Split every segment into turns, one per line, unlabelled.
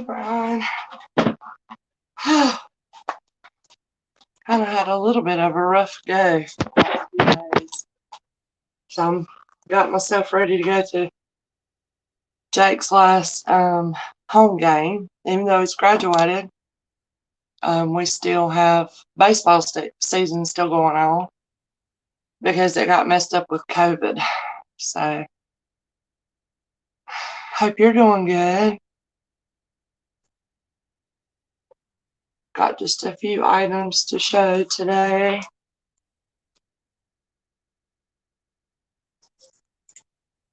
Hey, Brian. Kind of had a little bit of a rough go days. So I'm got myself ready to go to Jake's last home game. Even though he's graduated, we still have baseball season still going on because it got messed up with COVID. So hope you're doing good. Got just a few items to show today.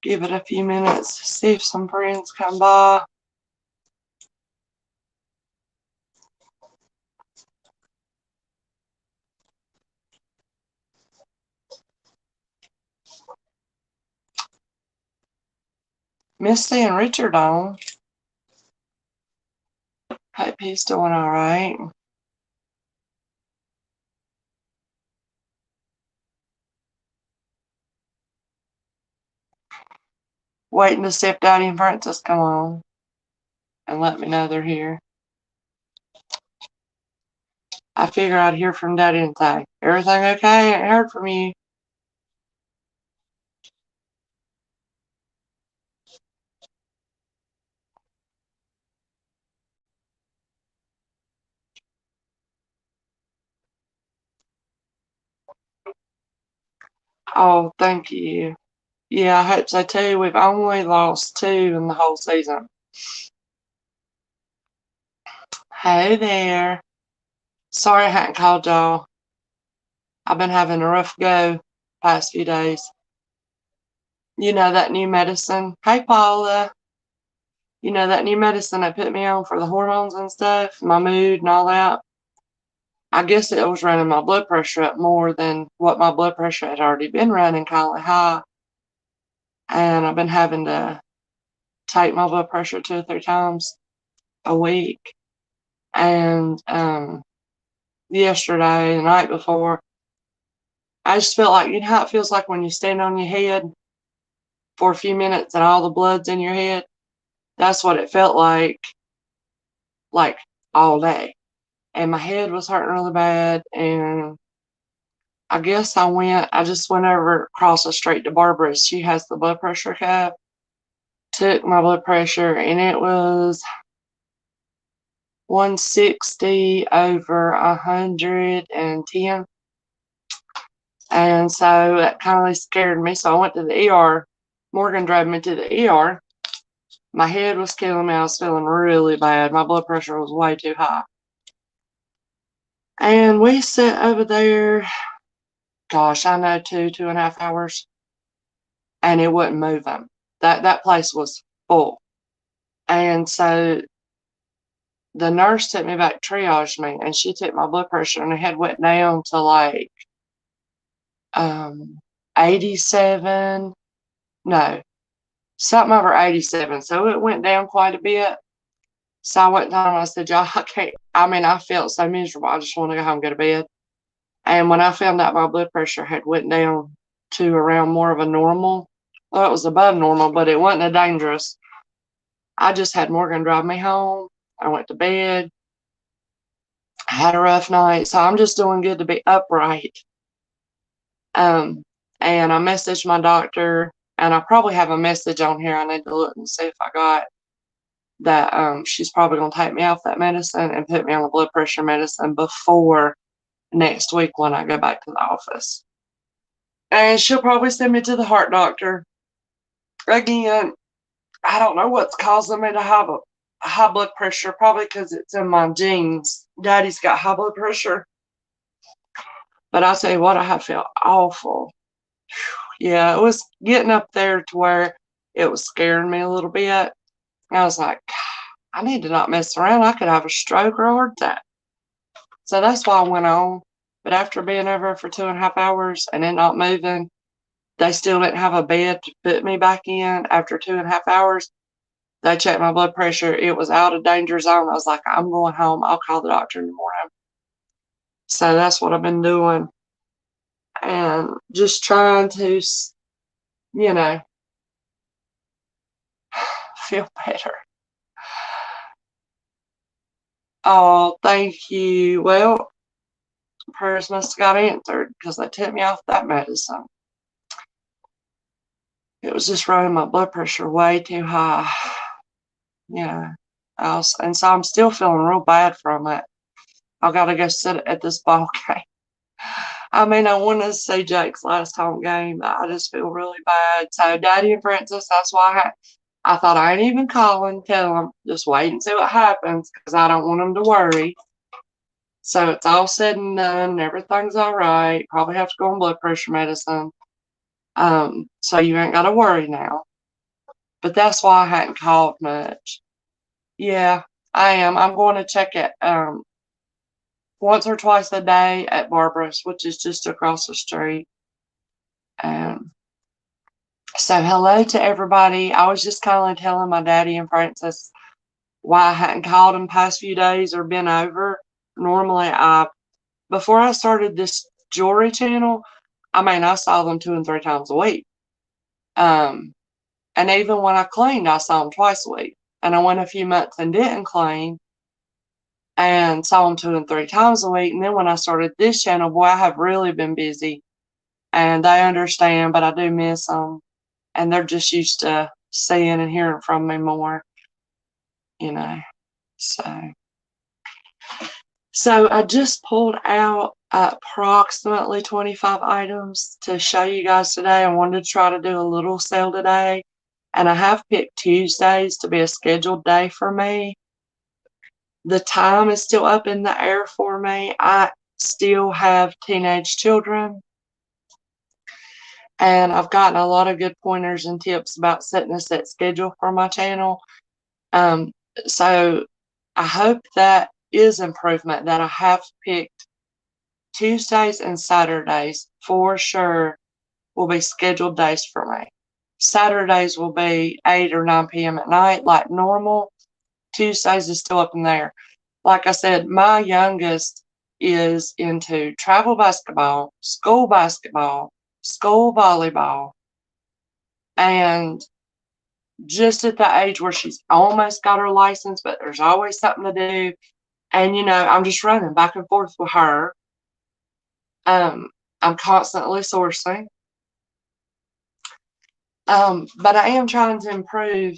Give it a few minutes to see if some friends come by. Misty and Richard on. Hope he's doing all right. Waiting to see if Daddy and Francis come on and let me know they're here. I figure I'd hear from Daddy and say, everything okay? I ain't heard from you. Oh, thank you. Yeah, I hope so too. We've only lost 2 in the whole season. Hey there. Sorry I hadn't called y'all. I've been having a rough go past few days. You know that new medicine? Hey, Paula. You know that new medicine they put me on for the hormones and stuff, my mood and all that? I guess it was running my blood pressure up more than what my blood pressure had already been running, kind of high. And I've been having to take my blood pressure 2 or 3 times a week. And yesterday, the night before, I just felt like, you know how it feels like when you stand on your head for a few minutes and all the blood's in your head? That's what it felt like all day. And my head was hurting really bad. And I guess I just went over across the street to Barbara's. She has the blood pressure cup. Took my blood pressure and it was 160 over 110. And so that kind of scared me. So I went to the ER. Morgan drove me to the ER. My head was killing me. I was feeling really bad. My blood pressure was way too high. And we sat over there, gosh, I know 2.5 hours. And it wasn't moving. That place was full. And so the nurse took me back, triaged me, and she took my blood pressure and it had went down to like 87. No, something over 87. So it went down quite a bit. So I went down and I said, y'all, I felt so miserable. I just want to go home and go to bed. And when I found out my blood pressure had went down to around more of a normal, well, it was above normal, but it wasn't a dangerous. I just had Morgan drive me home. I went to bed. I had a rough night. So I'm just doing good to be upright. And I messaged my doctor, and I probably have a message on here. I need to look and see if I got that. She's probably going to take me off that medicine and put me on the blood pressure medicine before next week when I go back to the office. And she'll probably send me to the heart doctor. Again, I don't know what's causing me to have a high blood pressure, probably because it's in my genes. Daddy's got high blood pressure. But I'll tell you what, I have felt awful. Yeah, it was getting up there to where it was scaring me a little bit. I was like, I need to not mess around. I could have a stroke or a heart attack. So that's why I went on. But after being over for 2.5 hours and it not moving, they still didn't have a bed to put me back in after 2.5 hours. They checked my blood pressure. It was out of danger zone. I was like, I'm going home. I'll call the doctor in the morning. So that's what I've been doing. And just trying to, feel better. Oh, thank you. Well, prayers must have got answered because they took me off that medicine. It was just running my blood pressure way too high. Yeah. And so I'm still feeling real bad from it. I gotta go sit at this ball game. I mean, I want to see Jake's last home game. I just feel really bad. So, Daddy and Princess, that's why I thought I ain't even calling, tell them, just wait and see what happens because I don't want them to worry. So, it's all said and done. Everything's all right. Probably have to go on blood pressure medicine. So, you ain't got to worry now. But that's why I hadn't called much. Yeah, I am. I'm going to check it once or twice a day at Barbara's, which is just across the street. So hello to everybody. I was just kind of telling my daddy and Francis why I hadn't called them past few days or been over. Normally, before I started this jewelry channel, I saw them 2 and 3 times a week. And even when I cleaned, I saw them twice a week. And I went a few months and didn't clean and saw them 2 and 3 times a week. And then when I started this channel, boy, I have really been busy. And they understand, but I do miss them. And they're just used to seeing and hearing from me more, So I just pulled out approximately 25 items to show you guys today. I wanted to try to do a little sale today. And I have picked Tuesdays to be a scheduled day for me. The time is still up in the air for me. I still have teenage children. And I've gotten a lot of good pointers and tips about setting a set schedule for my channel. So I hope that is improvement, that I have picked Tuesdays and Saturdays for sure will be scheduled days for me. Saturdays will be 8 or 9 p.m. at night like normal. Tuesdays is still up in there. Like I said, my youngest is into travel basketball, school volleyball, and just at the age where she's almost got her license, but there's always something to do. And, I'm just running back and forth with her. I'm constantly sourcing. But I am trying to improve.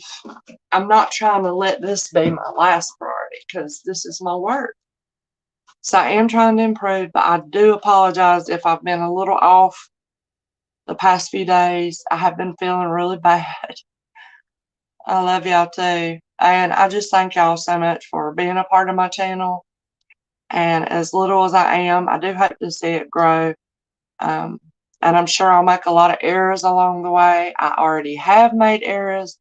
I'm not trying to let this be my last priority because this is my work. So I am trying to improve, but I do apologize if I've been a little off the past few days. I have been feeling really bad. I love y'all too. And I just thank y'all so much for being a part of my channel. And as little as I am, I do hope to see it grow. And I'm sure I'll make a lot of errors along the way. I already have made errors.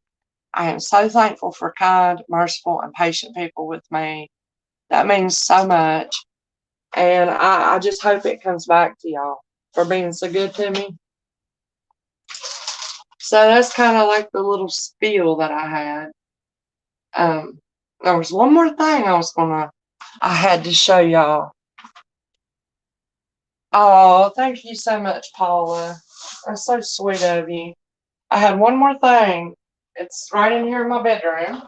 I am so thankful for kind, merciful, and patient people with me. That means so much. And I just hope it comes back to y'all for being so good to me. So that's kind of like the little spiel that I had. There was one more thing I had to show y'all. Oh, thank you so much, Paula. That's so sweet of you. I had one more thing. It's right in here in my bedroom.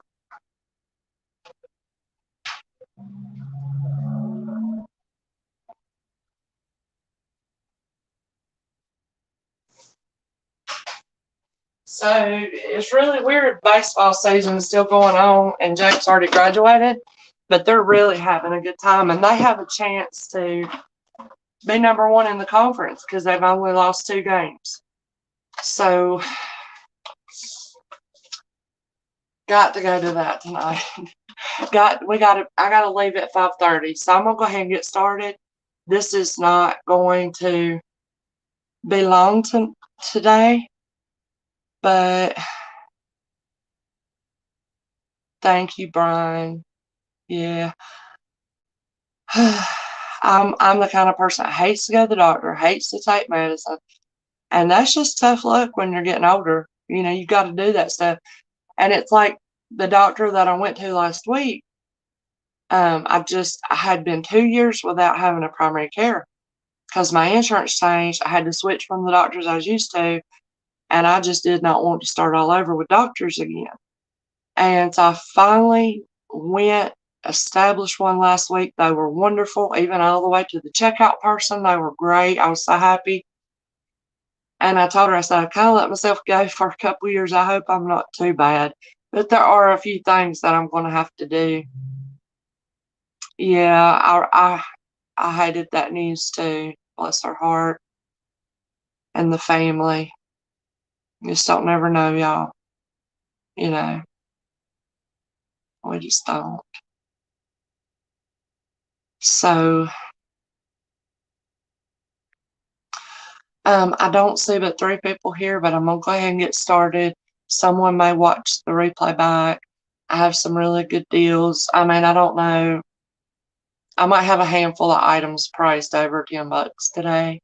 So it's really weird. Baseball season is still going on, and Jake's already graduated, but they're really having a good time, and they have a chance to be #1 in the conference because they've only lost 2 games. So got to go to that tonight. I gotta leave at 5:30, so I'm gonna go ahead and get started. This is not going to be long today, but thank you, Brian. Yeah. I'm the kind of person that hates to go to the doctor, hates to take medicine. And that's just tough luck when you're getting older. You got to do that stuff. And it's like the doctor that I went to last week. I had been 2 years without having a primary care because my insurance changed. I had to switch from the doctors I was used to. And I just did not want to start all over with doctors again. And so I finally went established one last week. They were wonderful, even all the way to the checkout person. They were great. I was so happy. And I told her, I said, I kind of let myself go for a couple years. I hope I'm not too bad. But there are a few things that I'm going to have to do. Yeah, I hated that news too. Bless her heart. And the family. You just don't never know, y'all. You know, we just don't. So, I don't see but 3 people here, but I'm going to go ahead and get started. Someone may watch the replay back. I have some really good deals. I mean, I don't know. I might have a handful of items priced over $10 today.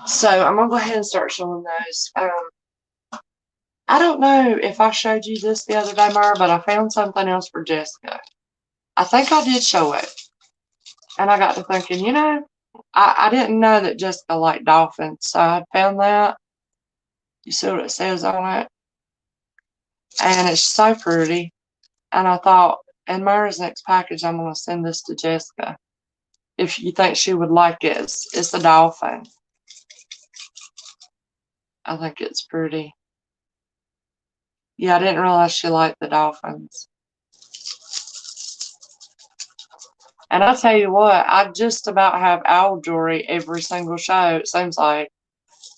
So I'm going to go ahead and start showing those. I don't know if I showed you this the other day, Mara, but I found something else for Jessica. I think I did show it. And I got to thinking, you know, I didn't know that Jessica liked dolphins, so I found that. You see what it says on it? And it's so pretty. And I thought, in Mara's next package, I'm going to send this to Jessica. If you think she would like it, it's a dolphin. I think it's pretty. Yeah, I didn't realize she liked the dolphins. And I'll tell you what, I just about have owl jewelry every single show, it seems like.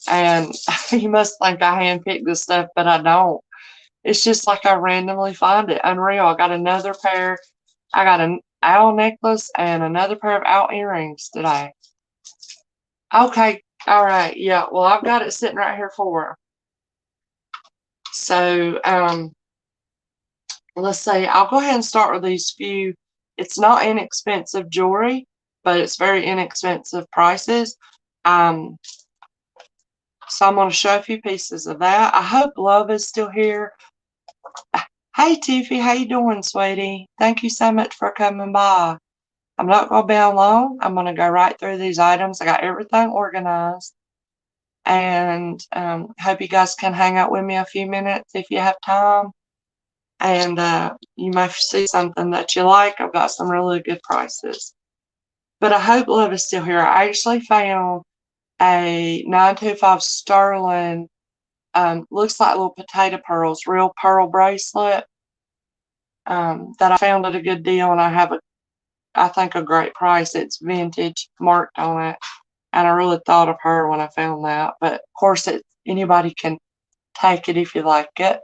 And you must think I handpicked this stuff, but I don't. It's just like I randomly find it. Unreal. I got another pair. I got an owl necklace and another pair of owl earrings today. Okay. All right. Yeah. Well, I've got it sitting right here for her. So, let's see. I'll go ahead and start with these few. It's not inexpensive jewelry, but it's very inexpensive prices. So I'm going to show a few pieces of that. I hope Love is still here. Hey, Tiffy, how you doing, sweetie? Thank you so much for coming by. I'm not going to be on long. I'm going to go right through these items. I got everything organized. And hope you guys can hang out with me a few minutes if you have time. And you may see something that you like. I've got some really good prices. But I hope Love is still here. I actually found a 925 sterling, looks like little potato pearls, real pearl bracelet that I found at a good deal. And I have, I think, a great price. It's vintage, marked on it. And I really thought of her when I found that. But, of course, anybody can take it if you like it.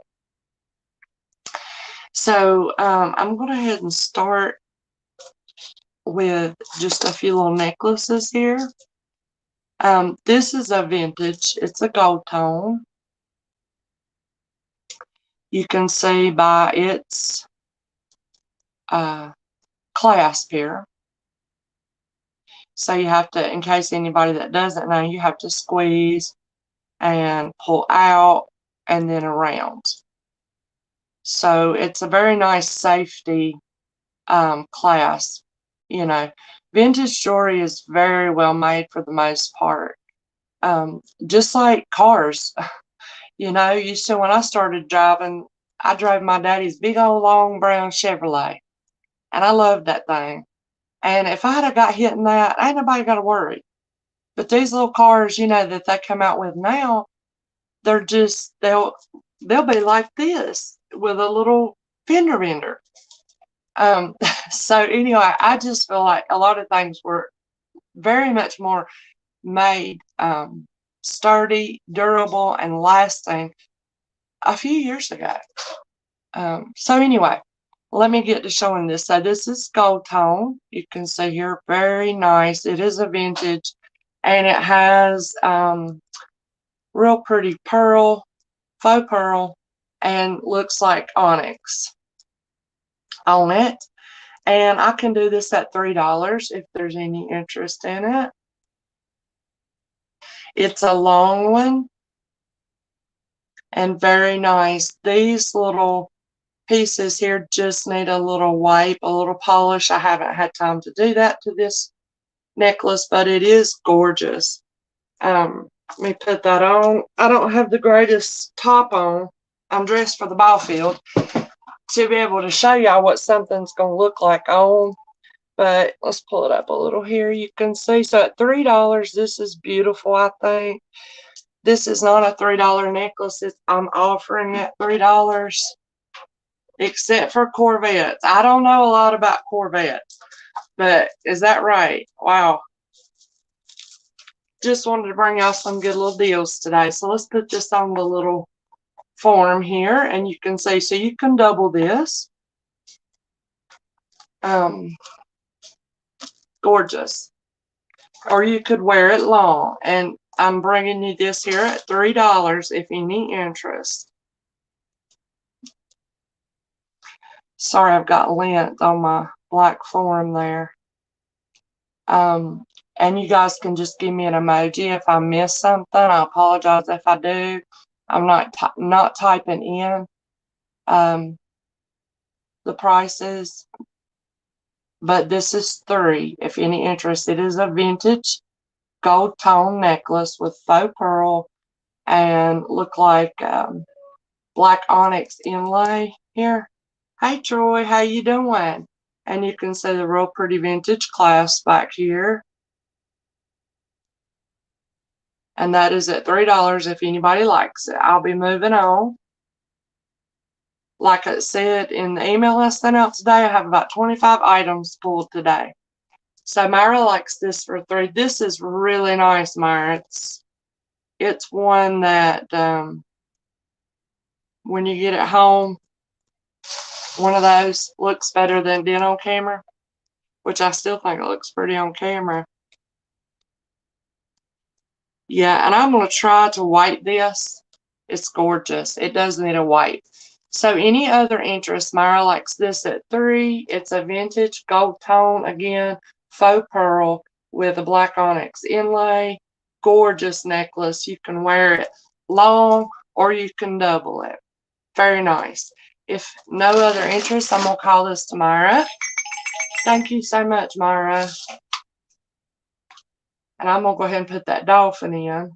So I'm going to go ahead and start with just a few little necklaces here. This is a vintage. It's a gold tone. You can see by its clasp here. So you have to, in case anybody that doesn't know, you have to squeeze and pull out and then around. So it's a very nice safety clasp. You know, vintage jewelry is very well made for the most part. Just like cars. You know, used to when I started driving, I drove my daddy's big old long brown Chevrolet. And I loved that thing. And if I had got hit in that, ain't nobody got to worry. But these little cars, you know, that they come out with now, they're just, they'll be like this with a little fender bender. So anyway, I just feel like a lot of things were very much more made sturdy, durable, and lasting a few years ago. So anyway, let me get to showing this. So this is gold tone. You can see here, very nice. It is a vintage, and it has real pretty pearl, faux pearl, and looks like onyx on it. And I can do this at $3 if there's any interest in it. It's a long one and very nice. These little pieces here just need a little wipe, a little polish. I haven't had time to do that to this necklace, but it is gorgeous. Let me put that on. I don't have the greatest top on. I'm dressed for the ball field. to be able to show y'all what something's going to look like on. But let's pull it up a little here. You can see. So at $3, this is beautiful, I think. This is not a $3 necklace. I'm offering it $3. Except for Corvettes. I don't know a lot about Corvettes. But is that right? Wow. Just wanted to bring y'all some good little deals today. So let's put this on the little form here. And you can see. So you can double this. Gorgeous. Or you could wear it long. And I'm bringing you this here at $3 if you need interest. Sorry, I've got lint on my black form there. And you guys can just give me an emoji if I miss something. I apologize if I do. I'm not typing in the prices. But this is $3 if any interest. It is a vintage gold tone necklace with faux pearl and look like black onyx inlay here. Hey Troy, how you doing? And you can see the real pretty vintage clasp back here. And that is at $3 if anybody likes it. I'll be moving on. Like I said in the email I sent out today, I have about 25 items pulled today. So Myra likes this for $3. This is really nice, Myra. It's one that when you get it home, one of those looks better than it did on camera, which I still think it looks pretty on camera. Yeah, and I'm going to try to white this. It's gorgeous. It does need a white. So any other interest, Myra likes this at $3. It's a vintage gold tone, again, faux pearl with a black onyx inlay. Gorgeous necklace. You can wear it long or you can double it. Very nice. If no other interest, I'm going to call this to Myra. Thank you so much, Myra. And I'm going to go ahead and put that dolphin in.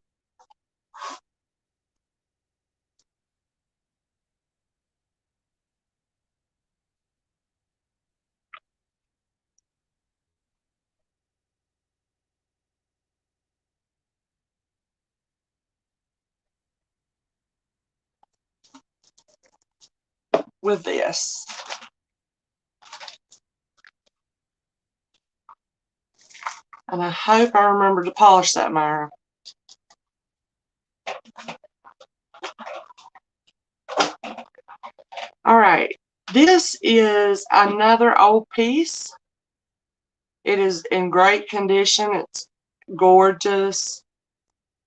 With this. And I hope I remember to polish that, Myra. All right. This is another old piece. It is in great condition. It's gorgeous.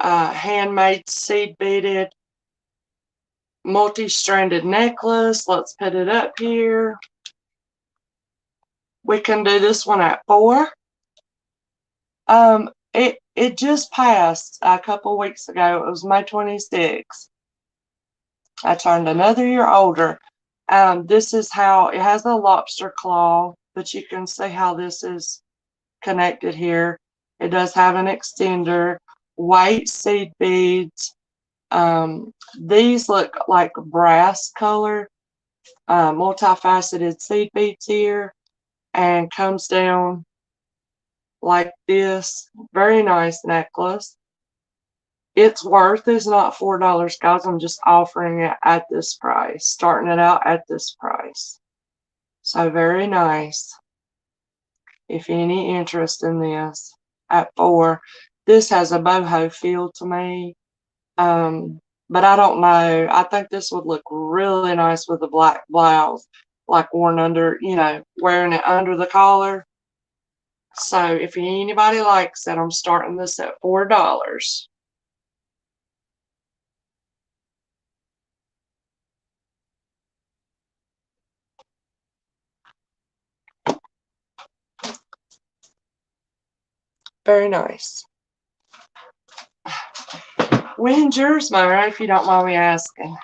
Handmade seed beaded multi-stranded necklace. Let's put it up here. We can do this one at $4. It just passed a couple weeks ago. It was May 26th. I turned another year older. This is how it has a lobster claw, but you can see how this is connected here. It does have an extender, white seed beads. These look like brass color, multifaceted seed beads here, and comes down like this. Very nice necklace. Its worth is not $4, guys. I'm just offering it at this price, starting it out at this price. So very nice. If any interest in this, at $4. This has a boho feel to me, but I don't know. I think this would look really nice with a black blouse, like worn under, you know, wearing it under the collar. So if anybody likes it, I'm starting this at $4. Very nice. When's yours, Myra, if you don't mind me asking?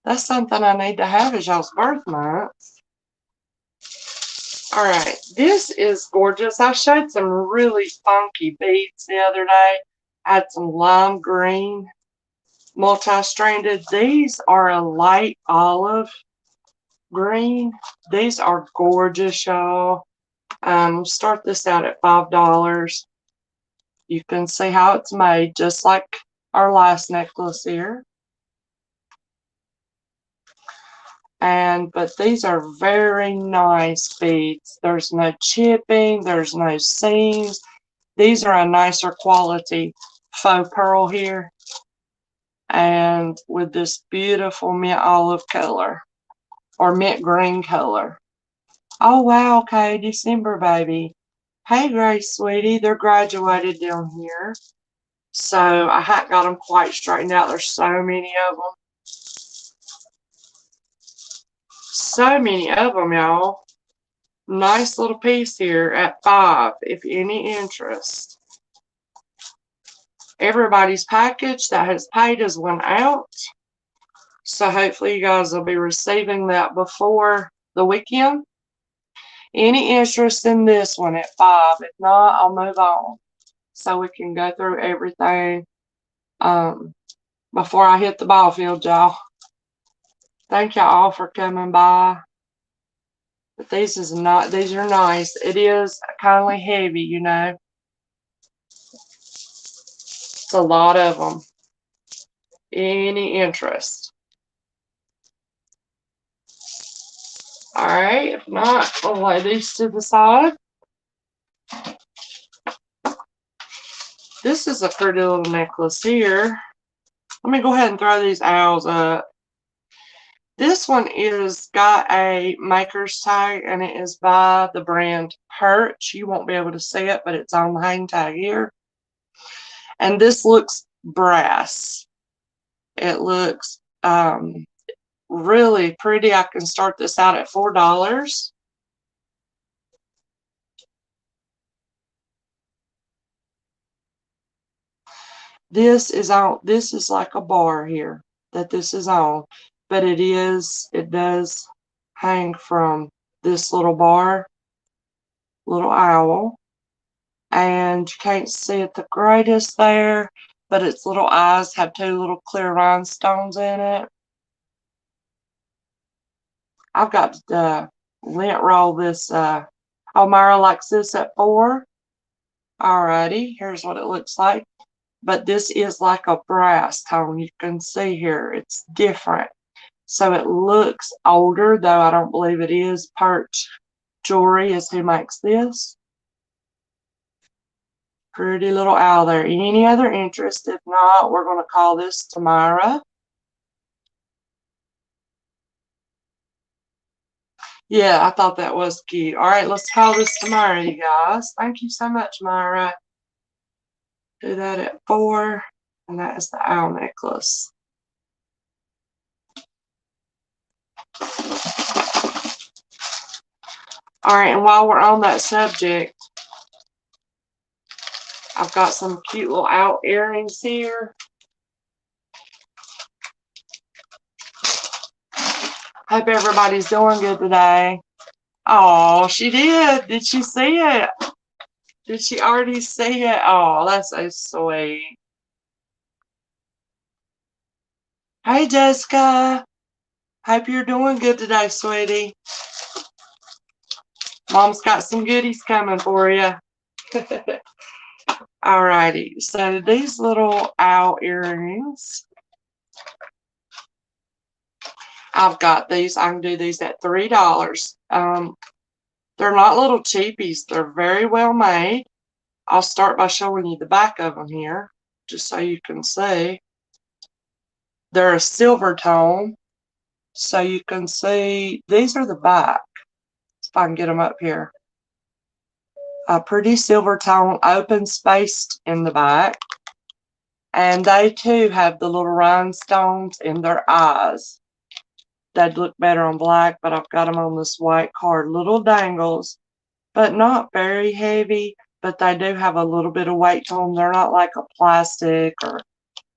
That's something I need to have as y'all's birth months. All right, this is gorgeous. I showed some really funky beads the other day. I had some lime green, multi-stranded. These are a light olive. green. These are gorgeous, y'all. Start this out at $5. You can see how it's made, just like our last necklace here. But these are very nice beads. There's no chipping, there's no seams. These are a nicer quality faux pearl here. And with this beautiful mint olive color, or mint green color. Oh, wow, okay, December baby. Hey, Grace, sweetie, they're graduated down here. So I hadn't got them quite straightened out. There's so many of them. So many of them, y'all. Nice little piece here at $5, if any interest. Everybody's package that has paid has went out. So hopefully you guys will be receiving that before the weekend. Any interest in this one at $5? If not, I'll move on. So we can go through everything before I hit the ball field, y'all. Thank y'all all for coming by. But these are nice. It is kind of heavy, you know. It's a lot of them. Any interest? Alright, if not, I'll lay these to the side. This is a pretty little necklace here. Let me go ahead and throw these owls up. This one is got a maker's tag, and it is by the brand Perch. You won't be able to see it, but it's on the hang tag here. And this looks brass. It looks really pretty. I can start this out at $4. This is like a bar here that this is on, but it does hang from this little bar, little owl, and you can't see it the greatest there, but its little eyes have two little clear rhinestones in it. I've got to lint roll this. Myra likes this at $4. Alrighty, here's what it looks like. But this is like a brass tone. You can see here it's different. So it looks older, though I don't believe it is. Perch Jewelry is who makes this. Pretty little owl there. Any other interest? If not, we're going to call this Tamara. Yeah, I thought that was cute. All right, let's call this Tamara, you guys. Thank you so much, Myra. Do that at $4, and that is the owl necklace. All right, and while we're on that subject, I've got some cute little owl earrings here. Hope everybody's doing good today. Oh, she did. Did she see it? Did she already see it? Oh, that's so sweet. Hey, Jessica. Hope you're doing good today, sweetie. Mom's got some goodies coming for you. Alrighty, so these little owl earrings, I've got these. I can do these at $3. They're not little cheapies. They're very well made. I'll start by showing you the back of them here, just so you can see. They're a Silvertone, so you can see these are the back. If I can get them up here. A pretty Silvertone, open spaced in the back. And they too have the little rhinestones in their eyes. They'd look better on black, but I've got them on this white card. Little dangles, but not very heavy, but they do have a little bit of weight to them. They're not like a plastic or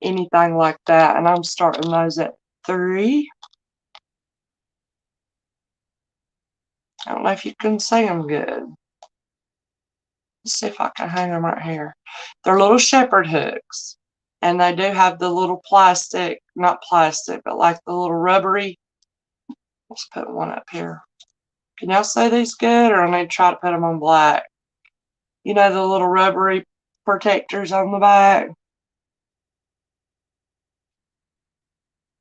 anything like that. And I'm starting those at $3. I don't know if you can see them good. Let's see if I can hang them right here. They're little shepherd hooks. And they do have the little plastic, not plastic, but like the little rubbery Let's put one up here. Can y'all see these good, or I need to try to put them on black? You know, the little rubbery protectors on the back.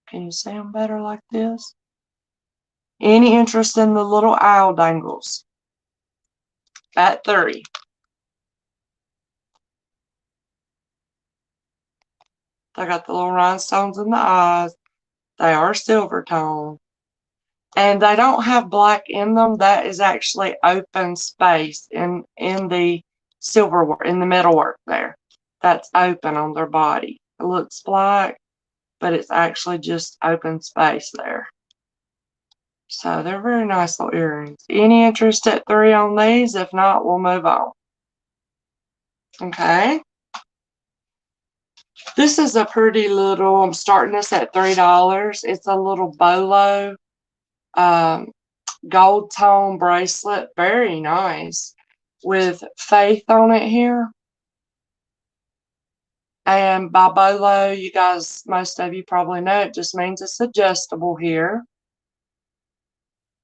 Can you see them better like this? Any interest in the little owl dangles? At 30. They got the little rhinestones in the eyes. They are Silvertone. And they don't have black in them. That is actually open space in the silverwork, in the metalwork there. That's open on their body. It looks black, but it's actually just open space there. So they're very nice little earrings. Any interest at 3 on these? If not, we'll move on. Okay. This is a pretty little, I'm starting this at $3. It's a little bolo gold tone bracelet. Very nice. With faith on it here. And by bolo, you guys, most of you probably know, it just means it's adjustable here.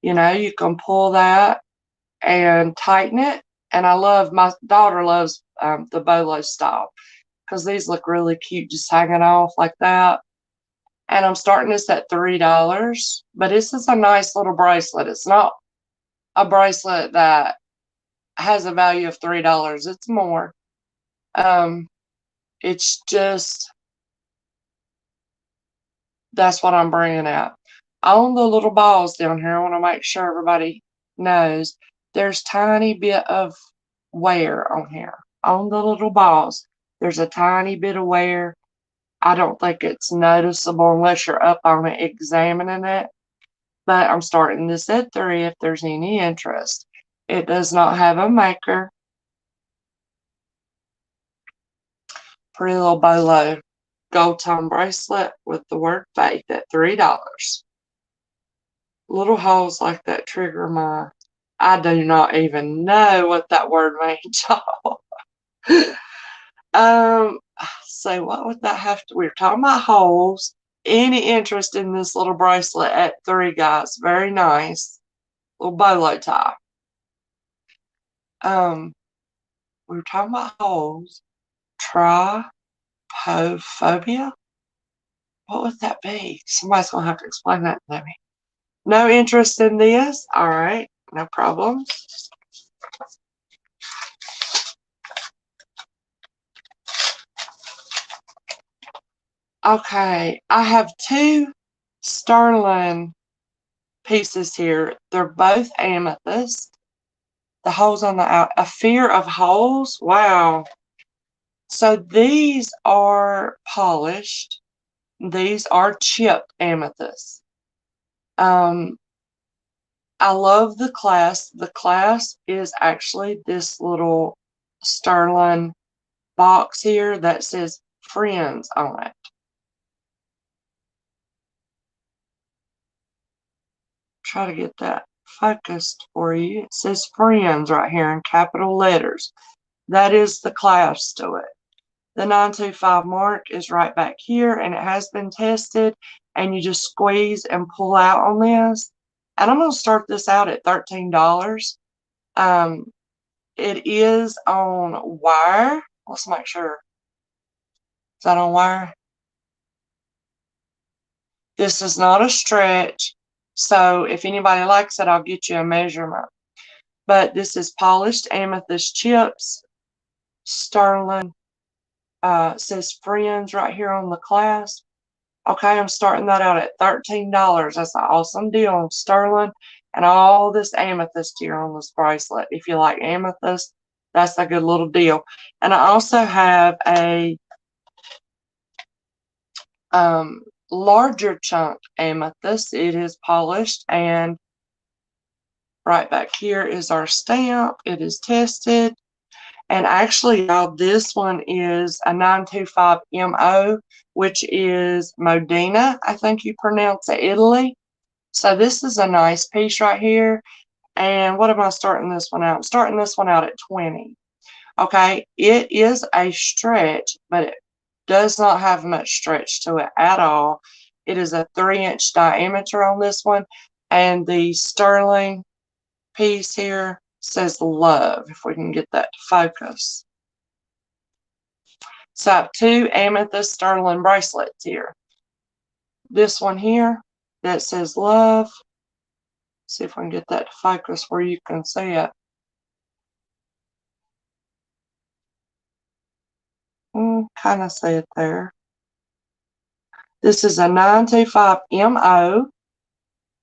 You know, you can pull that and tighten it. And I love, my daughter loves the bolo style, because these look really cute just hanging off like that. And I'm starting this at $3. But this is a nice little bracelet. It's not a bracelet that has a value of $3. It's more. It's just, that's what I'm bringing out. On the little balls down here, I want to make sure everybody knows, there's tiny bit of wear on here. On the little balls, there's a tiny bit of wear. I don't think it's noticeable unless you're up on it examining it. But I'm starting this at 3 if there's any interest. It does not have a maker. Pretty little bolo gold tone bracelet with the word faith at $3. Little holes like that trigger my, I do not even know what that word means, y'all. So what would that have to, we're talking about holes. Any interest in this little bracelet at 3, guys? Very nice. Little bolo tie. We were talking about holes. Trypophobia? What would that be? Somebody's going to have to explain that to me. No interest in this? All right. No problem. Okay. I have 2 sterling pieces here. They're both amethyst. The holes on the out. A fear of holes? Wow. So these are polished. These are chipped amethyst. I love the clasp. The clasp is actually this little sterling box here that says friends on it. Try to get that focused for you. It says friends right here in capital letters. That is the clasp to it. The 925 mark is right back here, and it has been tested, and you just squeeze and pull out on this. And I'm going to start this out at $13. It is on wire. Let's make sure. Is that on wire? This is not a stretch. So if anybody likes it, I'll get you a measurement. But this is polished amethyst chips. Sterling. Says friends right here on the clasp. Okay, I'm starting that out at $13. That's an awesome deal on sterling and all this amethyst here on this bracelet. If you like amethyst, that's a good little deal. And I also have a larger chunk amethyst. It is polished, and right back here is our stamp. It is tested. And actually, y'all, this one is a 925 MO, which is Modena, I think you pronounce it, Italy. So this is a nice piece right here. And what am I starting this one out? I'm starting this one out at 20. Okay, it is a stretch, but it does not have much stretch to it at all. It is a 3-inch diameter on this one. And the sterling piece here says love, if we can get that to focus. So I have 2 amethyst sterling bracelets here. This one here that says love. See if we can get that to focus where you can see it. Kind of see it there. This is a 925 MO,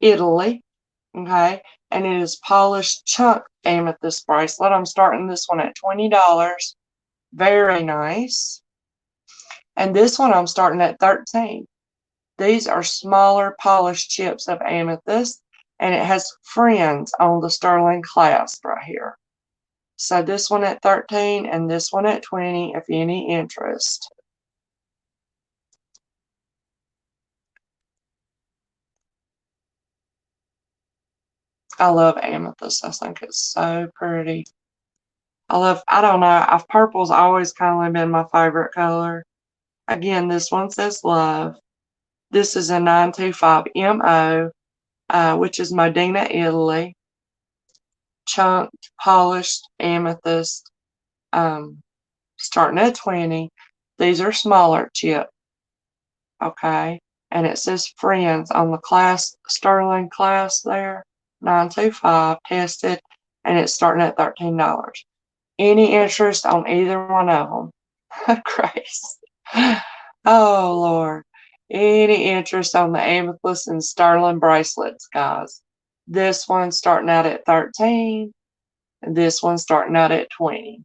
Italy, okay, and it is polished chunk amethyst bracelet. I'm starting this one at $20. Very nice. And this one I'm starting at $13. These are smaller polished chips of amethyst, and it has friends on the sterling clasp right here. So this one at $13 and this one at $20 if any interest. I love amethyst. I think it's so pretty. I don't know, purple's always kind of been my favorite color. Again, this one says love. This is a 925 MO, which is Modena, Italy. Chunked, polished amethyst, starting at 20. These are smaller chip, okay? And it says friends on the sterling class there, 925, tested, and it's starting at $13. Any interest on either one of them? Grace. Oh, Lord. Any interest on the amethyst and sterling bracelets, guys? This one's starting out at $13, and this one's starting out at $20.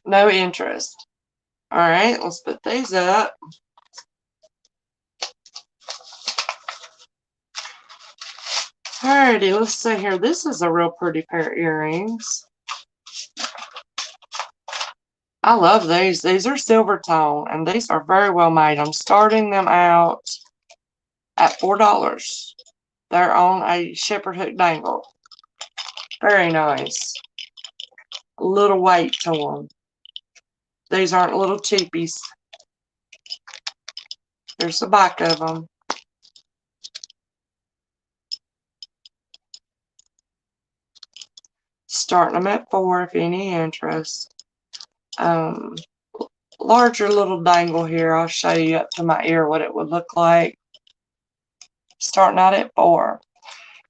No interest. All right, let's put these up. Alrighty, let's see here. This is a real pretty pair of earrings. I love these. These are Silvertone, and these are very well made. I'm starting them out at $4. They're on a shepherd hook dangle. Very nice. A little weight to them. These aren't little cheapies. There's the back of them. Starting them at $4 if any interest. Larger little dangle here. I'll show you up to my ear what it would look like. Starting out at $4.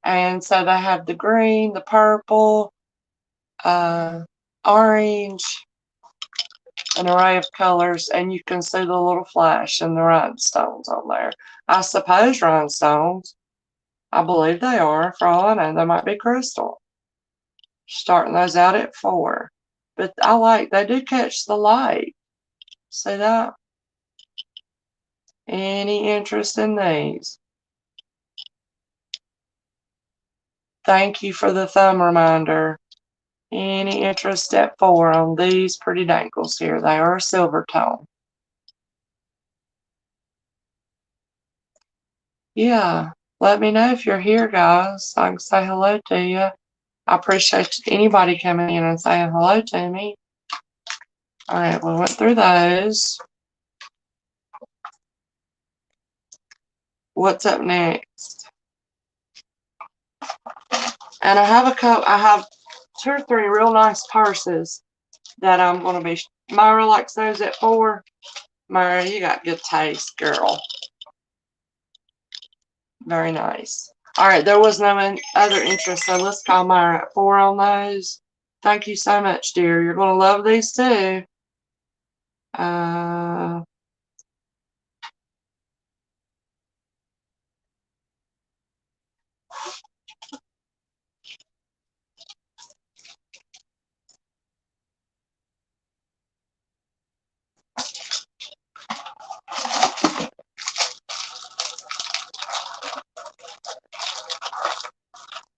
And so they have the green, the purple, orange, an array of colors, and you can see the little flash and the rhinestones on there. I suppose rhinestones. I believe they are. For all I know, they might be crystal. Starting those out at $4. But they do catch the light. See that? Any interest in these? Thank you for the thumb reminder. Any interest at $4 on these pretty dangles here? They are a Silvertone. Yeah, let me know if you're here, guys. I can say hello to you. I appreciate anybody coming in and saying hello to me. All right, we went through those. What's up next? And I have 2 or 3 real nice purses that I'm going to be. Myra likes those at $4. Myra, you got good taste, girl. Very nice. All right, there was no other interest, so let's call Myra at $4 on those. Thank you so much, dear. You're going to love these too.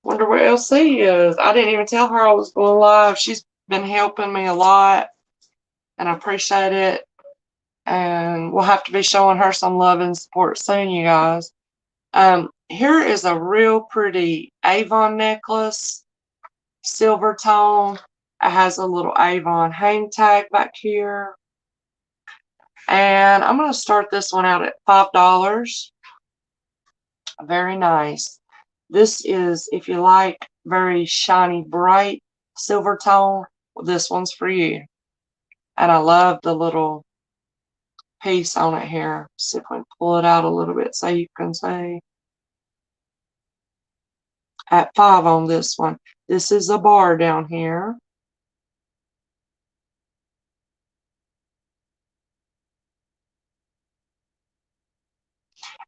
Wonder where LC is. I didn't even tell her I was going live. She's been helping me a lot, and I appreciate it. And we'll have to be showing her some love and support soon, you guys. Here is a real pretty Avon necklace, Silvertone. It has a little Avon hang tag back here. And I'm going to start this one out at $5. Very nice. This is, if you like very shiny, bright silver tone, this one's for you. And I love the little piece on it here. See if we can pull it out a little bit so you can see. At 5 on this one. This is a bar down here.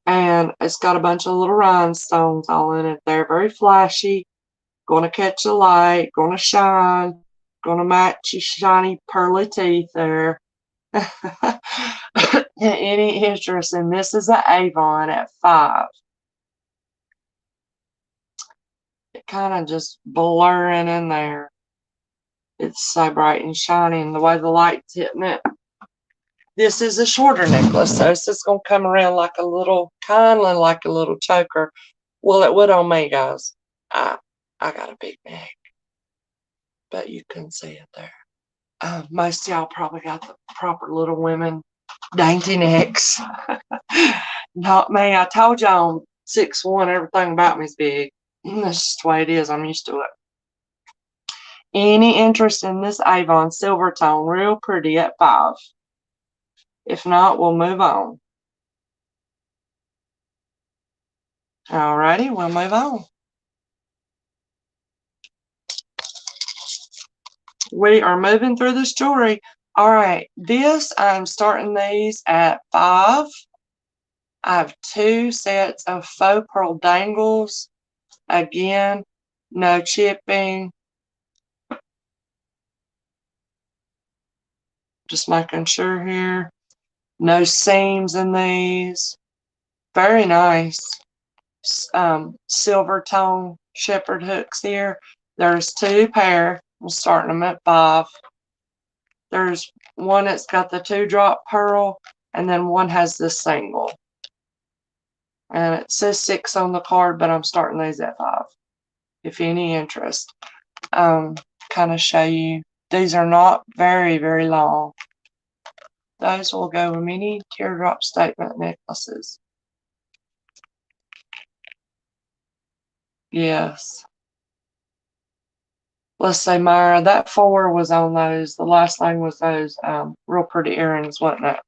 And it's got a bunch of little rhinestones all in it. They're very flashy. Gonna catch the light. Gonna shine. Gonna match your shiny pearly teeth there. Any interest in this is an Avon at 5. It kind of just blurring in there. It's so bright and shiny, and the way the light's hitting it. This is a shorter necklace, so it's just going to come around like a little, kind of like a little choker. Well, it would on me, guys. I got a big neck, but you can see it there. Most of y'all probably got the proper little women dainty necks. Not me. I told y'all I'm 6'1", everything about me is big. That's just the way it is. I'm used to it. Any interest in this Avon Silvertone? Real pretty at 5. If not, we'll move on. Alrighty, we'll move on. We are moving through this jewelry. Alright, this, I'm starting these at 5. I have 2 sets of faux pearl dangles. Again, no chipping. Just making sure here. No seams in these. Very nice. Silver tone shepherd hooks here. There's 2 pair. I'm starting them at 5. There's one that's got the 2-drop pearl, and then one has the single. And it says 6 on the card, but I'm starting these at 5. If any interest. Kind of show you. These are not very, very long. Those will go with many teardrop statement necklaces. Yes. Let's say, Myra, that 4 was on those. The last thing was those real pretty earrings, wasn't it?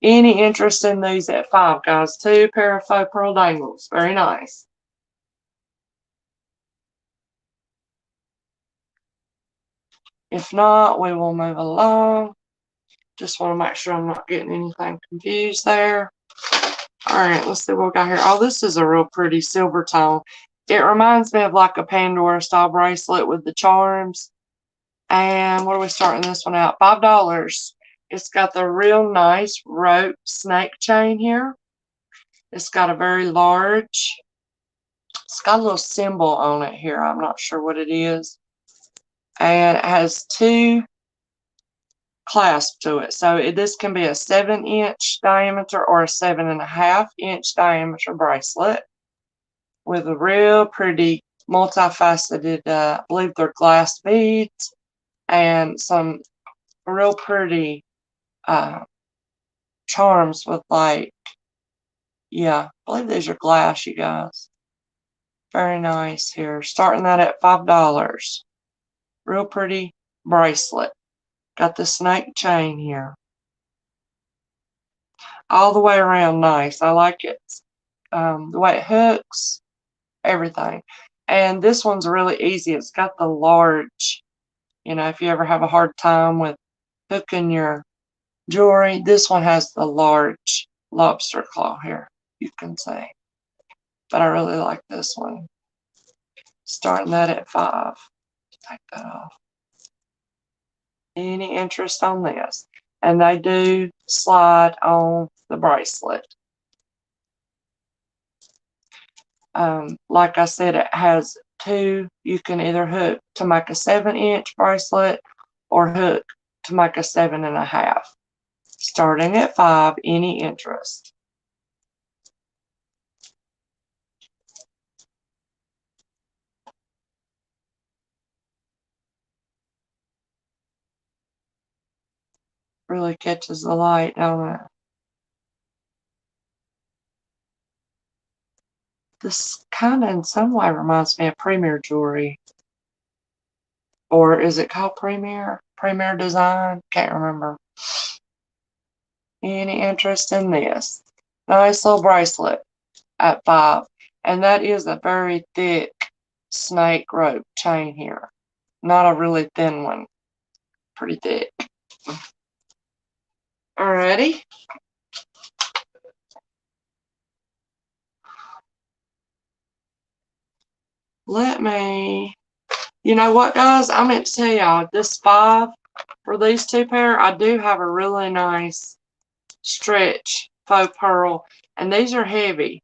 Any interest in these at 5, guys? 2 pair of faux pearl dangles. Very nice. If not, we will move along. Just want to make sure I'm not getting anything confused there. Alright, let's see what we got here. Oh, this is a real pretty silver tone. It reminds me of like a Pandora style bracelet with the charms. And what are we starting this one out? $5. It's got the real nice rope snake chain here. It's got a very large, it's got a little symbol on it here. I'm not sure what it is. And it has 2 clasp to it. So this can be a 7-inch diameter or a 7.5-inch diameter bracelet with a real pretty multifaceted, I believe they're glass beads, and some real pretty charms with like, yeah, I believe these are glass, you guys. Very nice here. Starting that at $5. Real pretty bracelet. Got the snake chain here. All the way around nice. I like it. The way it hooks, everything. And this one's really easy. It's got the large, you know, if you ever have a hard time with hooking your jewelry, this one has the large lobster claw here, you can see. But I really like this one. Starting that at 5. Take that off. Any interest on this? And they do slide on the bracelet. Like I said, it has 2. You can either hook to make a 7-inch bracelet or hook to make a 7.5. Starting at 5, any interest? Really catches the light, don't it? This kind of in some way reminds me of Premier jewelry. Or is it called Premier? Premier Design? Can't remember. Any interest in this? Nice little bracelet at $5. And that is a very thick snake rope chain here. Not a really thin one. Pretty thick. Alrighty. You know what, guys? I meant to tell y'all, this $5 for these two pair, I do have a really nice stretch faux pearl, and these are heavy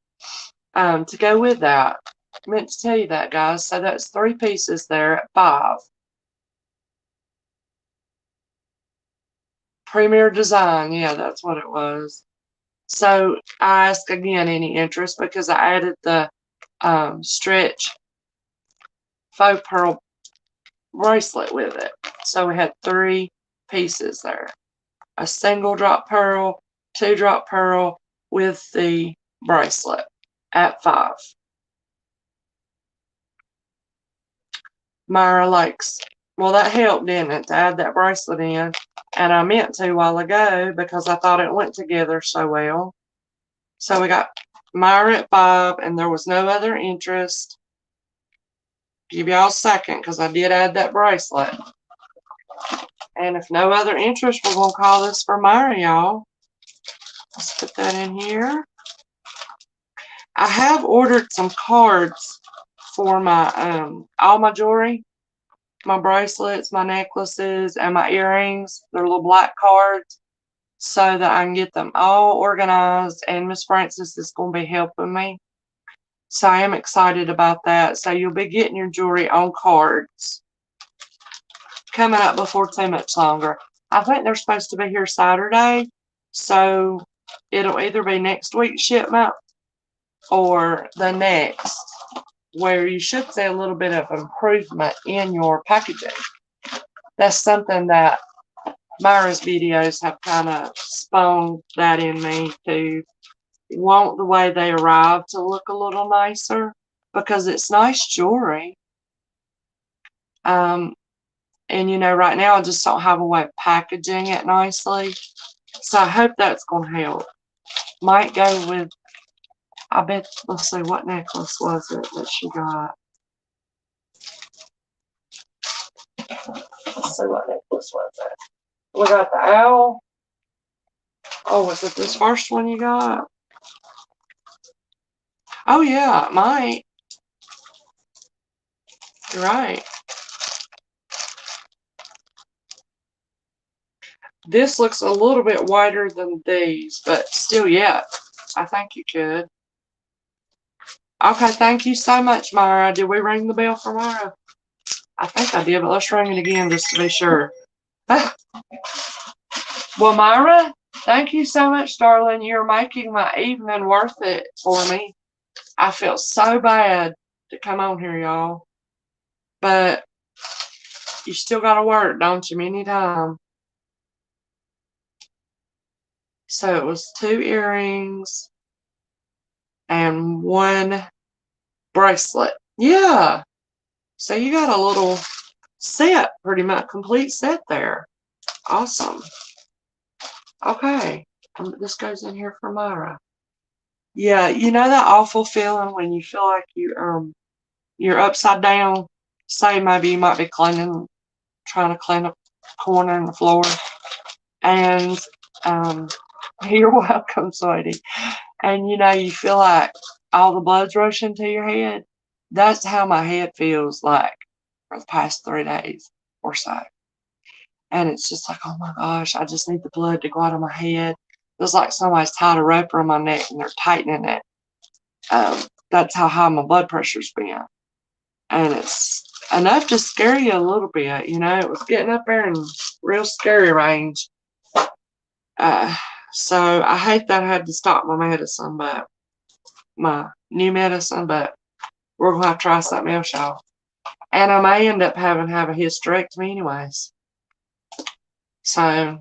to go with that. I meant to tell you that, guys. So that's 3 pieces there at $5. Premier Design, yeah, that's what it was. So I asked again any interest because I added the stretch faux pearl bracelet with it. So we had 3 pieces there. A single drop pearl, 2 drop pearl with the bracelet at $5. Myra likes, well, that helped, didn't it, to add that bracelet in? And I meant to a while ago because I thought it went together so well. So we got Myra at $5, and there was no other interest. Give y'all a second because I did add that bracelet. And if no other interest, we're going to call this for Myra, y'all. Let's put that in here. I have ordered some cards for my all my jewelry, my bracelets, my necklaces, and my earrings. They're little black cards so that I can get them all organized, and Miss Frances is going to be helping me. So I am excited about that. So you'll be getting your jewelry on cards coming up before too much longer. I think they're supposed to be here Saturday, so it'll either be next week's shipment or the next, where you should see a little bit of improvement in your packaging. That's something that Myra's videos have kind of spawned that in me to want the way they arrive to look a little nicer, because it's nice jewelry. And you know, right now I just don't have a way of packaging it nicely. So I hope that's going to help. Might go with, I bet, let's see, what necklace was it that she got? Let's see, what necklace was it? We got the owl. Oh, was it this first one you got? Oh, yeah, it might. You're right. This looks a little bit wider than these, but still, yeah, I think you could. Okay, thank you so much, Myra. Did we ring the bell for Myra? I think I did, but let's ring it again just to be sure. Well, Myra, thank you so much, darling. You're making my evening worth it for me. I feel so bad to come on here, y'all. But you still got to work, don't you, many times? So it was 2 earrings and 1 bracelet. Yeah. So you got a little set, pretty much complete set there. Awesome. Okay. This goes in here for Myra. Yeah, you know that awful feeling when you feel like you're upside down. Say maybe you might be trying to clean a corner in the floor. And you're welcome, sweetie. And you know, you feel like all the blood's rushing to your head. That's how my head feels like for the past 3 days or so. And it's just like, oh my gosh, I just need the blood to go out of my head. It's like somebody's tied a rope around my neck and they're tightening it. That's how high my blood pressure's been. And it's enough to scare you a little bit, you know. It was getting up there in real scary range. So I hate that I had to stop my medicine, but my new medicine, but we're going to have to try something else, y'all. And I may end up having to have a hysterectomy anyways. So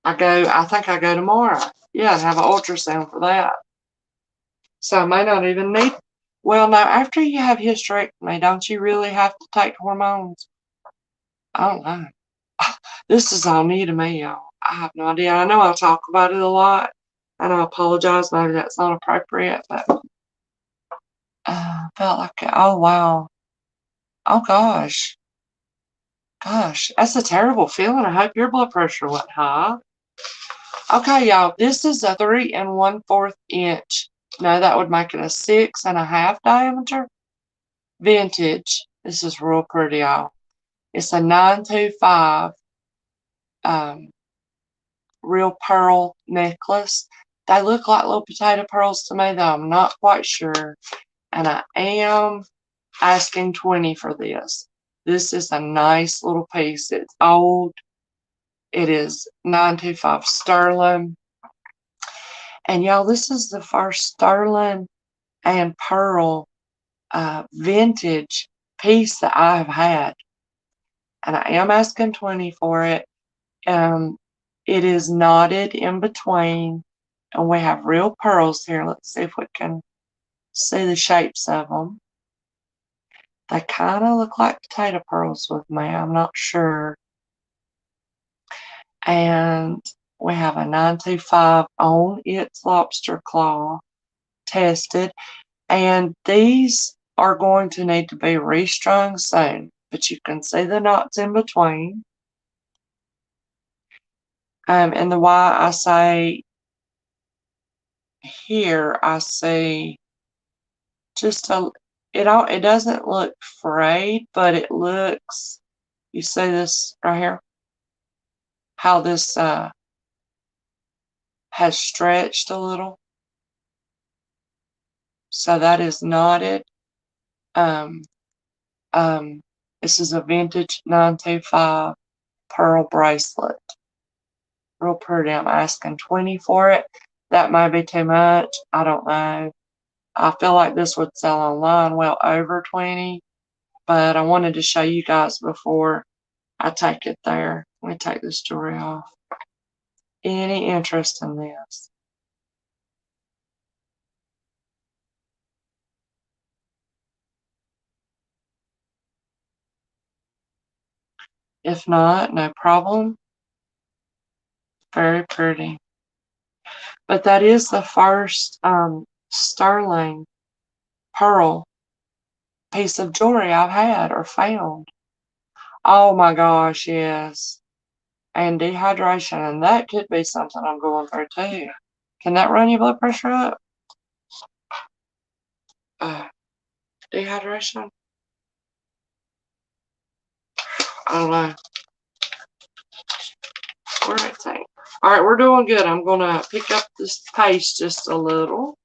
I think I go tomorrow. Yeah, and have an ultrasound for that. So I may not even need, well, no, after you have hysterectomy, don't you really have to take hormones? I don't know. This is all new to me, y'all. I have no idea. I know I talk about it a lot, and I apologize. Maybe that's not appropriate, but felt like it. Oh, wow. Oh, gosh. Gosh, that's a terrible feeling. I hope your blood pressure went high. Okay, y'all, this is a 3 1/4 inch. No, that would make it a 6.5 diameter. Vintage. This is real pretty, y'all. It's a 925 real pearl necklace. They look like little potato pearls to me, though I'm not quite sure. And I am asking 20 for this. This is a nice little piece. It's old. It is 925 sterling. And y'all, this is the first sterling and pearl vintage piece that I have had. And I am asking 20 for it. It is knotted in between. And we have real pearls here. Let's see if we can see the shapes of them. They kind of look like potato pearls with me. I'm not sure. And we have a 925 on its lobster claw tested. And these are going to need to be restrung soon. But you can see the knots in between. And the why I say here, I see just it doesn't look frayed, but it looks, you see this right here? How this has stretched a little. So that is knotted. This is a vintage 925 pearl bracelet. Real pretty. I'm asking 20 for it. That might be too much. I don't know. I feel like this would sell online well over 20, but I wanted to show you guys before I take it there. Let me take this jewelry off. Any interest in this? If not, no problem. Very pretty. But that is the first sterling pearl piece of jewelry I've had or found. Oh my gosh, yes. And dehydration, and that could be something I'm going through too. Can that run your blood pressure up? Dehydration? I don't know. Where it's at. Alright, we're doing good. I'm going to pick up this paste just a little.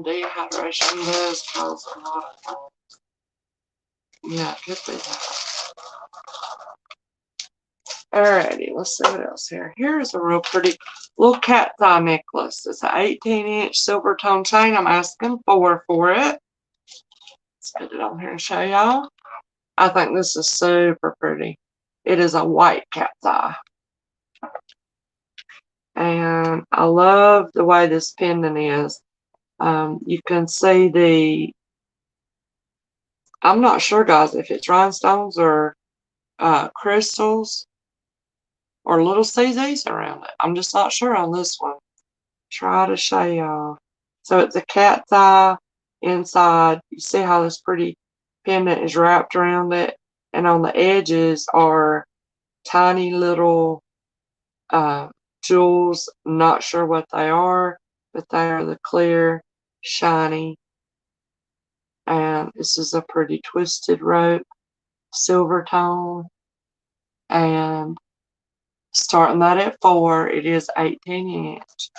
Dehydration does cause a lot of things. Yeah, it could be that. Alrighty, let's see what else here. Here's a real pretty little cat's eye necklace. It's an 18-inch Silvertone chain. I'm asking $4 for it. Let's put it on here and show y'all. I think this is super pretty. It is a white cat's eye. And I love the way this pendant is. You can see I'm not sure, guys, if it's rhinestones or crystals or little CZs around it. I'm just not sure on this one. Try to show y'all. So it's a cat's eye inside. You see how this pretty pendant is wrapped around it, and on the edges are tiny little jewels. Not sure what they are, but they are the clear, shiny. And this is a pretty twisted rope, Silvertone. And starting that at $4, it is 18-inch.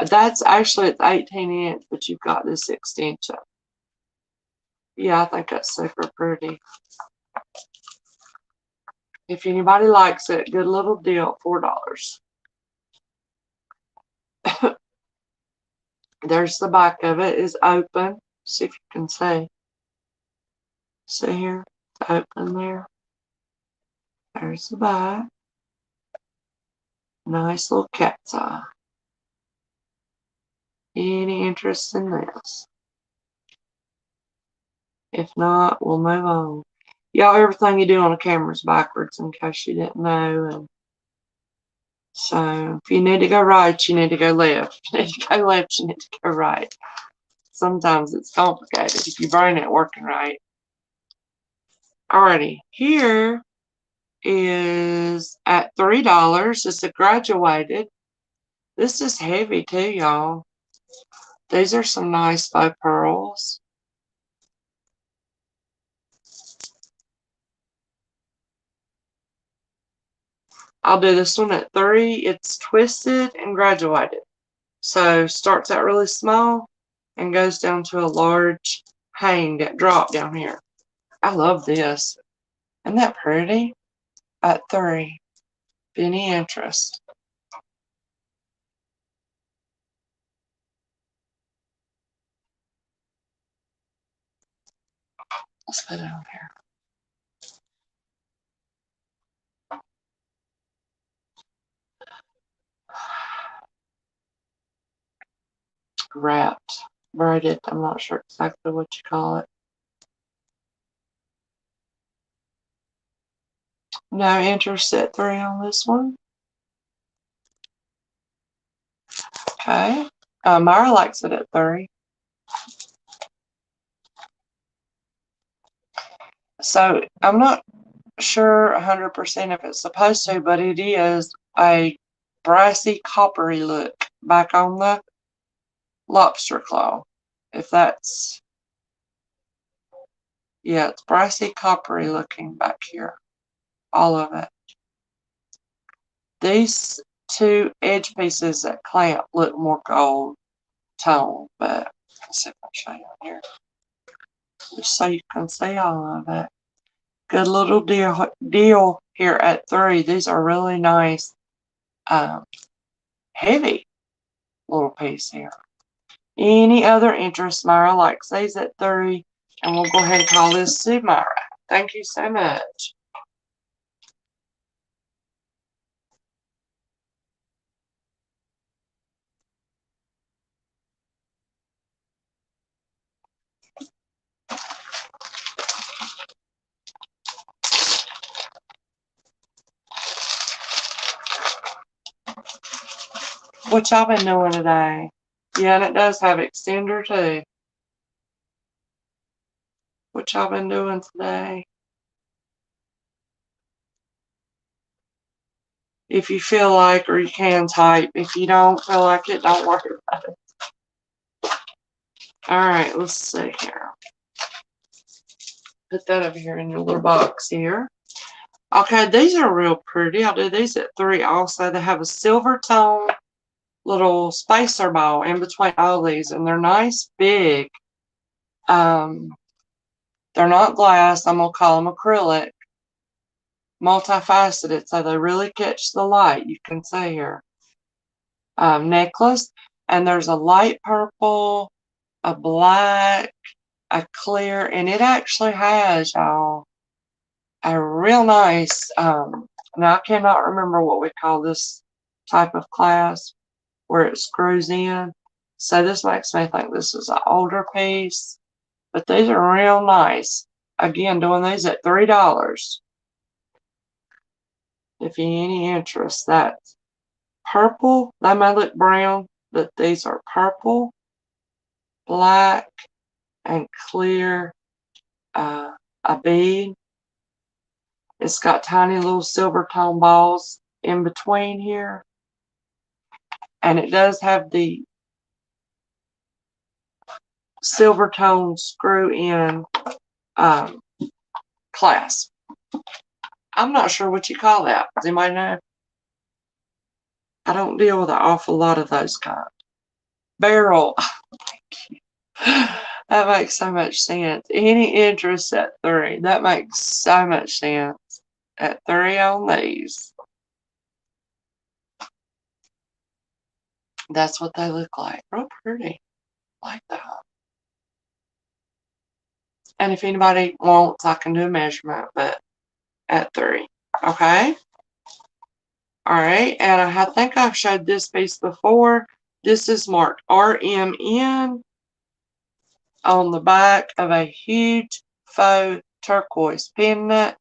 That's actually, it's 18-inch, but you've got this extension. Yeah, I think that's super pretty. If anybody likes it, good little deal, $4. There's the back of it, is open. See if you can see. See here? It's open there. There's the back. Nice little cat's eye. Any interest in this? If not, we'll move on. Y'all, everything you do on a camera is backwards, in case you didn't know. And so, if you need to go right, you need to go left. If you need to go left, you need to go right. Sometimes it's complicated if your brain ain't working right. Alrighty, here is at $3. It's a graduated. This is heavy too, y'all. These are some nice faux pearls. I'll do this one at 3. It's twisted and graduated. So starts out really small and goes down to a large hang drop down here. I love this. Isn't that pretty? At 3. Any interest? Let's put it on here. Wrapped, braided. I'm not sure exactly what you call it. No interest at 3 on this one. Okay. Myra likes it at 3. So I'm not sure 100% if it's supposed to, but it is a brassy coppery look back on the lobster claw. If that's, yeah, it's brassy coppery looking back here. All of it. These 2 edge pieces that clamp look more gold tone, but let's see if I can show you here. Just so you can see all of it. Good little deal here at 3. These are really nice, heavy little piece here. Any other interest? Myra likes these at 3, and we'll go ahead and call this to Myra. Thank you so much. What y'all been doing today? Yeah, and it does have extender too. What y'all been doing today? If you feel like, or you can type. If you don't feel like it, don't worry about it. Alright, let's see here. Put that over here in your little box here. Okay, these are real pretty. I'll do these at 3 also. They have a Silvertone little spacer ball in between all these, and they're nice, big. They're not glass. I'm going to call them acrylic. Multifaceted, so they really catch the light. You can see here. Necklace, and there's a light purple, a black, a clear, and it actually has, y'all, a real nice, now I cannot remember what we call this type of clasp, where it screws in. So this makes me think this is an older piece, but these are real nice. Again, doing these at $3. If you any interest, that's purple. They may look brown, but these are purple, black, and clear, a bead. It's got tiny little Silvertone balls in between here. And it does have the Silvertone screw in clasp. I'm not sure what you call that. Does anybody know? I don't deal with an awful lot of those kinds. Barrel. That makes so much sense. Any interest at 3? That makes so much sense. At 3 on these. That's what they look like. Real pretty. Like that. And if anybody wants, I can do a measurement, but at 3. Okay? Alright, and I think I've showed this piece before. This is marked RMN on the back of a huge faux turquoise pendant.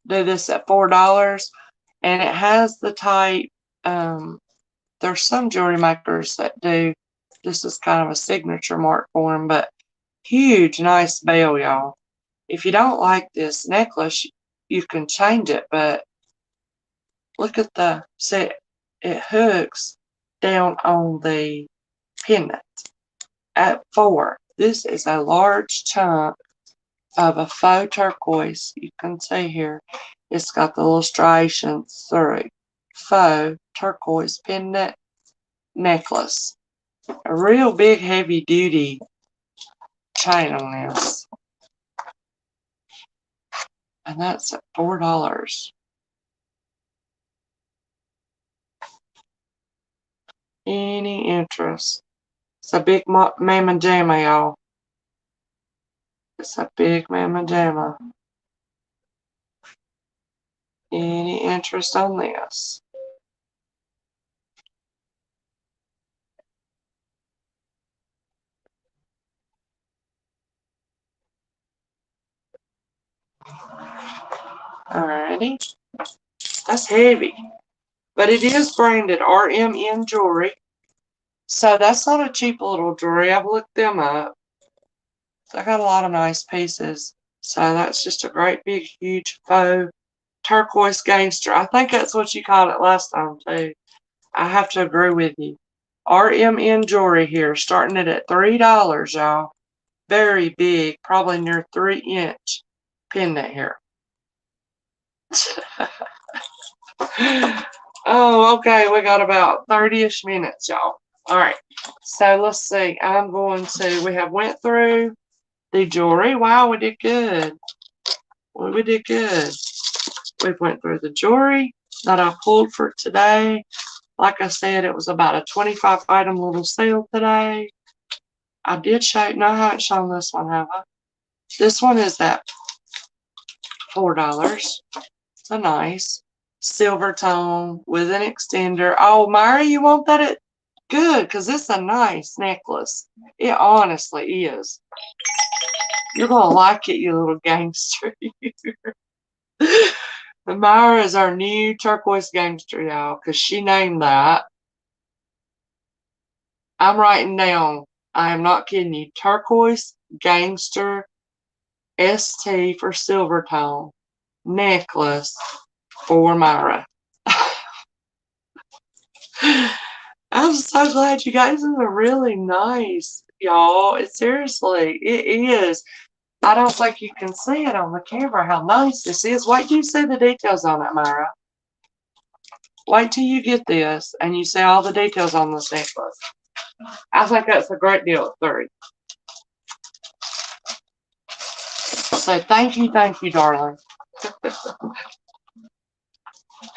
Do this at $4, and it has the type, there's some jewelry makers that do, this is kind of a signature mark for them, but huge, nice bell, y'all. If you don't like this necklace, you can change it, but look at the set. It hooks down on the pendant at 4. This is a large chunk of a faux turquoise. You can see here, it's got the illustrations through. Faux turquoise pendant necklace. A real big heavy duty chain on this. And that's at $4. Any interest? It's a big mamma jamma, y'all. It's a big mamma jamma. Any interest on this? Alrighty. That's heavy. But it is branded RMN jewelry. So that's not a cheap little jewelry. I've looked them up. So I got a lot of nice pieces. So that's just a great big huge faux turquoise gangster. I think that's what you called it last time too. I have to agree with you. RMN jewelry here, starting it at $3, y'all. Very big, probably near 3-inch pendant here. Oh, okay, we got about 30-ish minutes, y'all. All right, so let's see. We have went through the jewelry. Wow, we did good. Well, we did good. We went through the jewelry that I pulled for today. Like I said, it was about a 25-item little sale today. I did show, no, I haven't shown this one, have I? This one is at $4. It's a nice Silvertone with an extender. Oh, Myra, you want that? Good, because it's a nice necklace. It honestly is. You're going to like it, you little gangster. Myra is our new turquoise gangster, y'all, because she named that. I'm writing down, I am not kidding you, turquoise gangster ST for Silvertone necklace for Myra. I'm so glad you guys. This is really nice, y'all. Seriously, it is. I don't think you can see it on the camera how nice this is. Wait till you see the details on it, Myra. Wait till you get this and you see all the details on this necklace. I think that's a great deal at 3. So thank you, darling.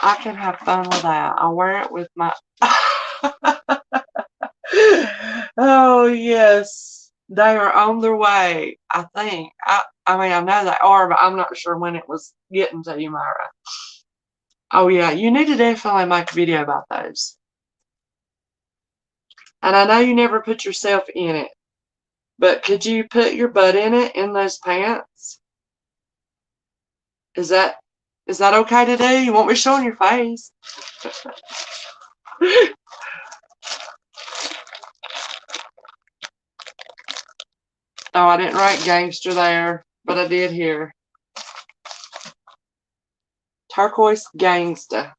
I can have fun with that. I'll wear it with my... Oh, yes. They are on their way, I think. I mean, I know they are, but I'm not sure when it was getting to you, Myra. Oh, yeah. You need to definitely make a video about those. And I know you never put yourself in it, but could you put your butt in it in those pants? Is that okay to do? You won't be showing your face. Oh, I didn't write gangster there, but I did here. Turquoise gangster.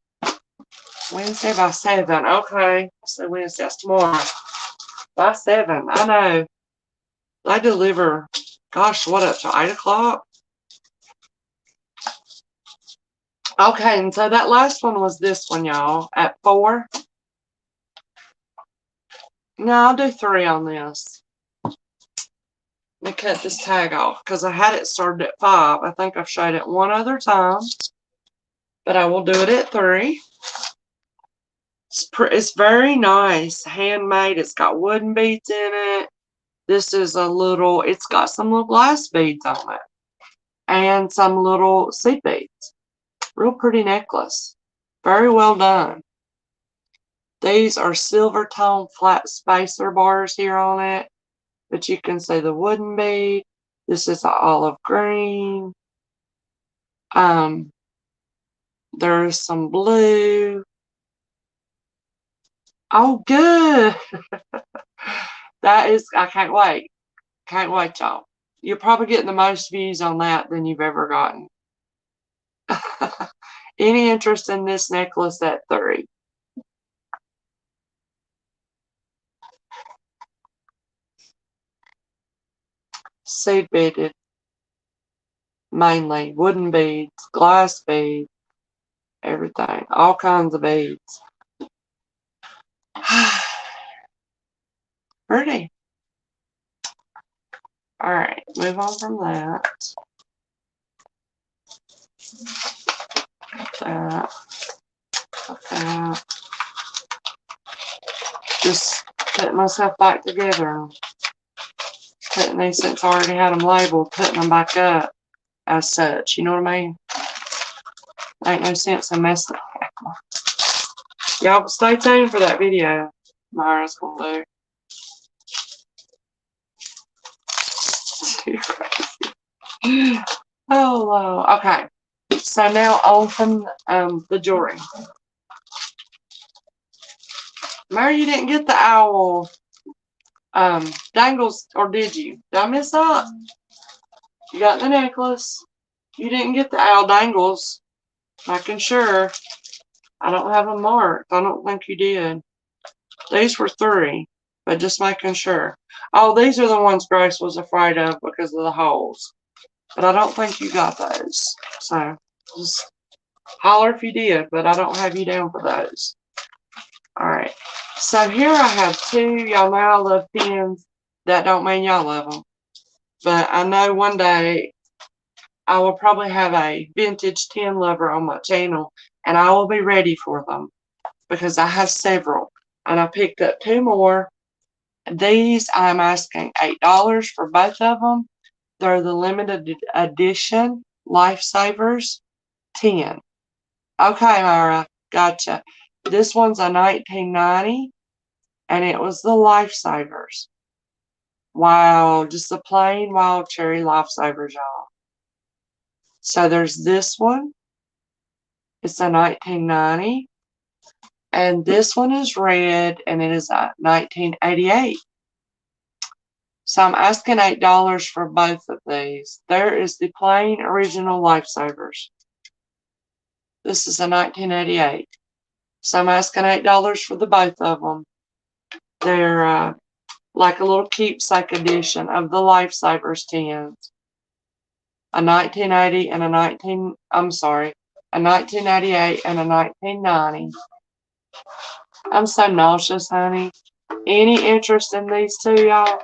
Wednesday by 7. Okay. So Wednesday, that's tomorrow. By 7. I know. They deliver, gosh, what, up to 8 o'clock? Okay, and so that last one was this one, y'all, at 4. No, I'll do 3 on this. Let me cut this tag off because I had it started at 5. I think I've showed it one other time, but I will do it at 3. It's very nice, handmade. It's got wooden beads in it. This is it's got some little glass beads on it and some little seed beads. Real pretty necklace. Very well done. These are Silvertone flat spacer bars here on it, but you can see the wooden bead. This is an olive green. There's some blue. Oh, good. I can't wait. Can't wait, y'all. You're probably getting the most views on that than you've ever gotten. Any interest in this necklace at 3? Seed beaded. Mainly wooden beads, glass beads, everything. All kinds of beads. Pretty. Alright, move on from that. That. Just putting myself back together. Putting these, since I already had them labeled, putting them back up as such. You know what I mean? Ain't no sense in messing up. Y'all stay tuned for that video Myra's gonna do. Oh, Lord. Okay. So now on from the jewelry. Mary, you didn't get the owl dangles, or did you? Did I miss out? You got the necklace. You didn't get the owl dangles. Making sure. I don't have them marked. I don't think you did. These were 3, but just making sure. Oh, these are the ones Grace was afraid of because of the holes. But I don't think you got those. So just holler if you did, but I don't have you down for those. Alright. So here I have 2. Y'all know I love pins. That don't mean y'all love them. But I know one day I will probably have a vintage tin lover on my channel, and I will be ready for them because I have several. And I picked up 2 more. These I'm asking $8 for both of them. They're the limited edition Lifesavers 10. Okay, Myra, gotcha. This one's a 1990, and it was the Lifesavers. Wow, just the plain wild cherry Lifesavers, y'all. So there's this one. It's a 1990. And this one is red, and it is a 1988. So I'm asking $8 for both of these. There is the plain original Lifesavers. This is a 1988. So I'm asking $8 for the both of them. They're like a little keepsake edition of the Lifesavers 10s. A 1980 and a 1988 and a 1990. I'm so nauseous, honey. Any interest in these 2, y'all?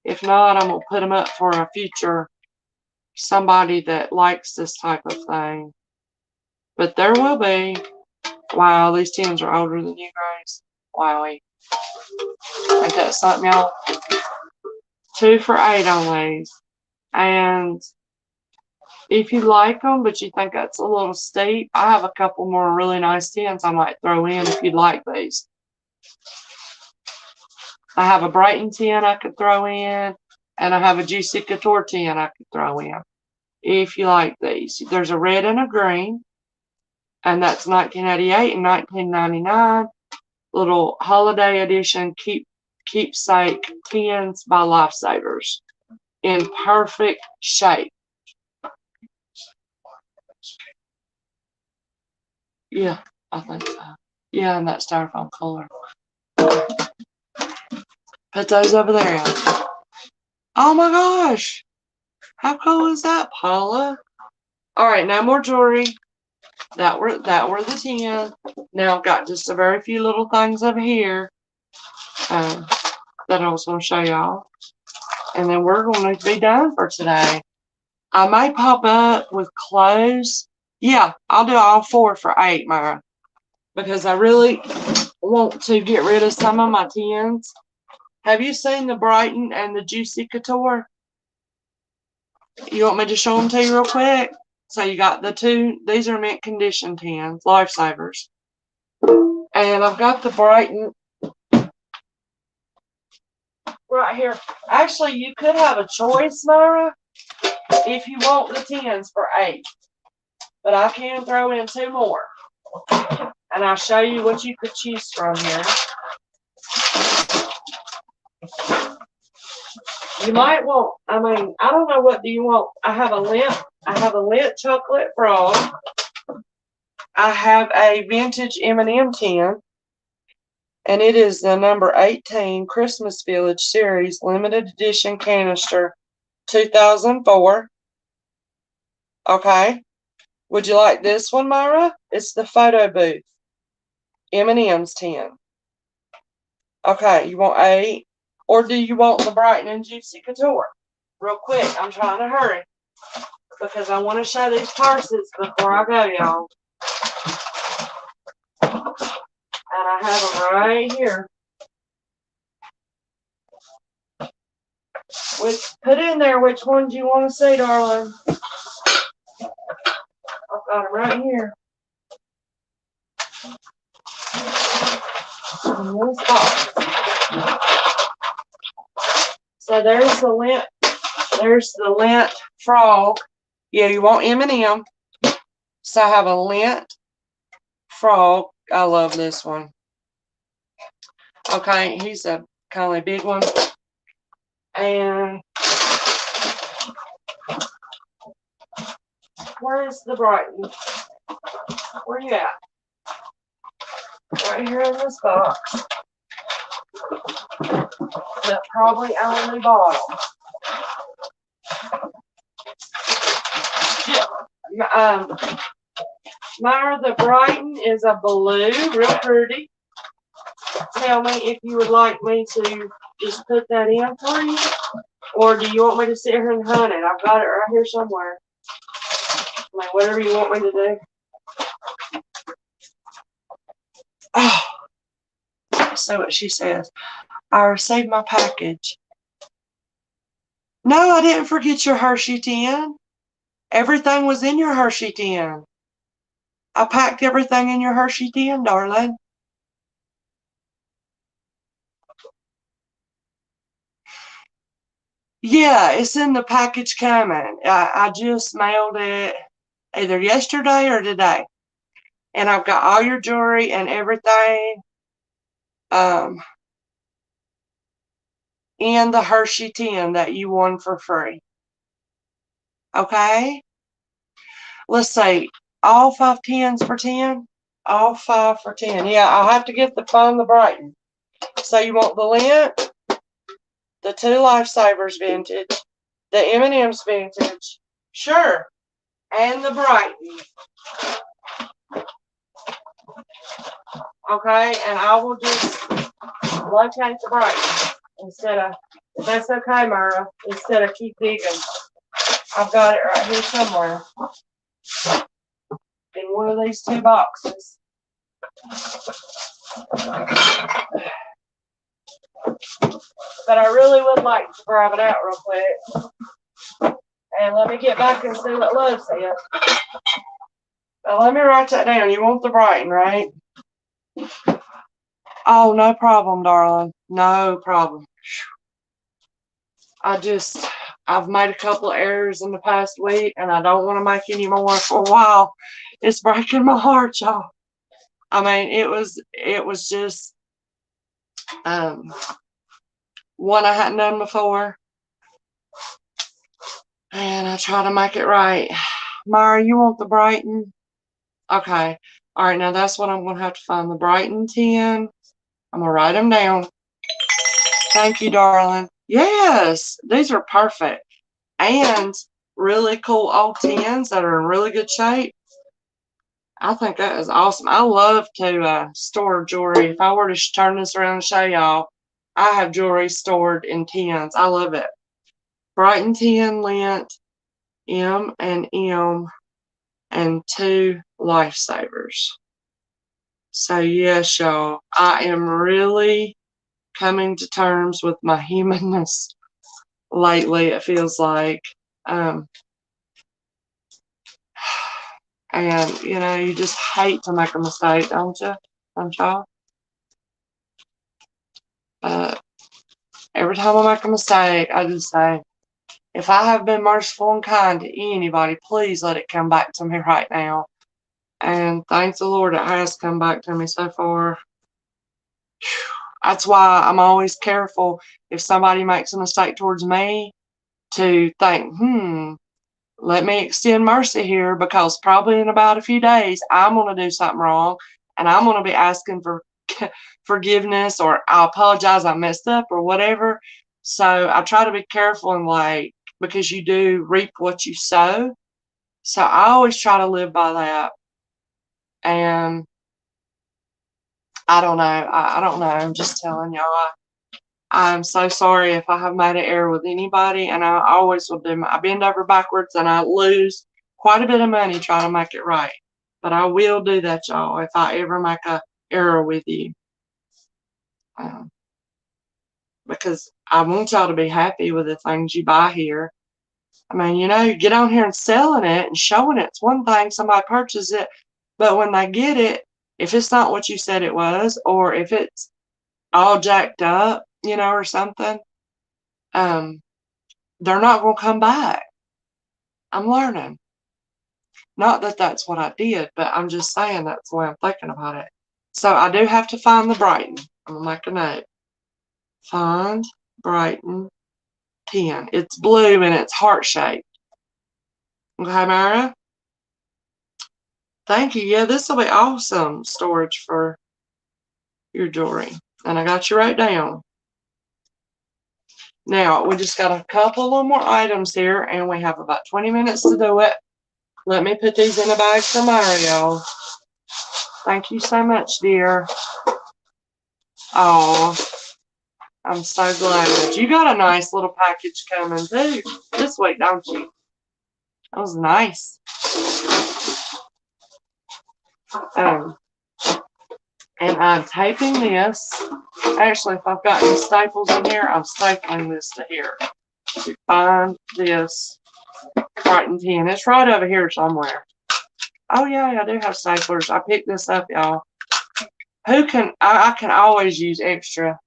If not, I'm going to put them up for a future somebody that likes this type of thing. But there will be. Wow, these 10s are older than you, Grace. Wowie. Ain't that something, y'all? 2 for $8 on these. And if you like them, but you think that's a little steep, I have a couple more really nice 10s I might throw in if you'd like these. I have a Brighton 10 I could throw in, and I have a Juicy Couture 10 I could throw in. If you like these. There's a red and a green, and that's 1988 and 1999. Little holiday edition keepsake 10s by Lifesavers in perfect shape. Yeah, I think so. Yeah, and that styrofoam color. Put those over there. Oh my gosh. How cool is that, Paula? Alright, no more jewelry. That were the 10. Now I've got just a very few little things over here. that I was going to show y'all. And then we're going to be done for today. I may pop up with clothes. Yeah, I'll do all 4 for $8, Myra. Because I really want to get rid of some of my 10s. Have you seen the Brighton and the Juicy Couture? You want me to show them to you real quick? So you got the 2. These are mint condition 10s, Lifesavers. And I've got the Brighton right here. Actually, you could have a choice, Myra, if you want the 10s for $8. But I can throw in 2 more. And I'll show you what you could choose from here. You might want, I mean, I don't know, what do you want? I have a lint chocolate frog. I have a vintage M&M 10. And it is the number 18 Christmas Village Series Limited Edition Canister 2004. Okay. Would you like this one, Myra? It's the photo booth. M&M's 10. Okay, you want 8? Or do you want the Brighton and Juicy Couture? Real quick, I'm trying to hurry. Because I want to show these purses before I go, y'all. And I have them right here. Put in there which ones you want to see, darling. I've got them right here. In this box. So there's the lint. There's the lint frog. Yeah, you want M&M. So I have a lint frog. I love this one. Okay, he's a kind of big one. And where is the Brighton? Where you at? Right here in this box. But probably only bottle. Myra, the Brighton is a blue, real pretty. Tell me if you would like me to just put that in for you, or do you want me to sit here and hunt it? I've got it right here somewhere. I mean, whatever you want me to do. Oh, so what she says. I received my package. No, I didn't forget your Hershey tin. Everything was in your Hershey tin. I packed everything in your Hershey tin, darling. Yeah, it's in the package coming. I just mailed it either yesterday or today. And I've got all your jewelry and everything in the Hershey tin that you won for free. Okay? Let's see. All 5 10s for 10? All 5 for 10. Yeah, I'll have to find the Brighton. So you want the lint, the 2 Lifesavers vintage, the M&M's vintage, sure, and the Brighton. Okay, and I will just locate the Brighton instead of, if that's okay, Myra, instead of keep digging. I've got it right here somewhere in one of these 2 boxes. But I really would like to grab it out real quick. And let me get back and see what Love said. Now let me write that down. You want the Brighton, right? Oh, no problem, darling. No problem. I've made a couple of errors in the past week, and I don't want to make any more for a while. It's breaking my heart, y'all. I mean, it was just one I hadn't done before, and I try to make it right. Myra, you want the Brighton? Okay. All right, now that's what I'm going to have to find, the Brighton 10. I'm going to write them down. Thank you, darling. Yes, these are perfect. And really cool old 10s that are in really good shape. I think that is awesome. I love to store jewelry. If I were to turn this around and show y'all, I have jewelry stored in tins. I love it. Brighton tin, lint, M&M, and 2 Lifesavers. So yes, y'all, I am really coming to terms with my humanness lately, it feels like. And, you know, you just hate to make a mistake, don't you? Don't y'all? But every time I make a mistake, I just say, if I have been merciful and kind to anybody, please let it come back to me right now. And thank the Lord it has come back to me so far. That's why I'm always careful if somebody makes a mistake towards me to think, let me extend mercy here, because probably in about a few days I'm going to do something wrong and I'm going to be asking for forgiveness, or I apologize, I messed up, or whatever. So I try to be careful and like, because you do reap what you sow. So I always try to live by that. And I don't know. I don't know. I'm just telling y'all. I'm so sorry if I have made an error with anybody, and I always will do. I bend over backwards and I lose quite a bit of money trying to make it right. But I will do that, y'all, if I ever make a error with you. Because I want y'all to be happy with the things you buy here. I mean, you know, you get on here and selling it and showing it's one thing, somebody purchases it, but when they get it, if it's not what you said it was, or if it's all jacked up, you know, or something, they're not going to come back. I'm learning. Not that that's what I did, but I'm just saying that's the way I'm thinking about it. So I do have to find the Brighton. I'm going to make a note. Find Brighton 10. It's blue and it's heart-shaped. Okay, Mara? Thank you. Yeah, this will be awesome storage for your jewelry. And I got you right down. Now, we just got a couple little more items here, and we have about 20 minutes to do it. Let me put these in a bag for Mario. Thank you so much, dear. Oh, I'm so glad. You got a nice little package coming, too, this week, don't you? That was nice. And I'm taping this. Actually, if I've got any staples in here, I'm stapling this to here. To find this Brighton 10. It's right over here somewhere. Oh, yeah, I do have staplers. I picked this up, y'all. I can always use extra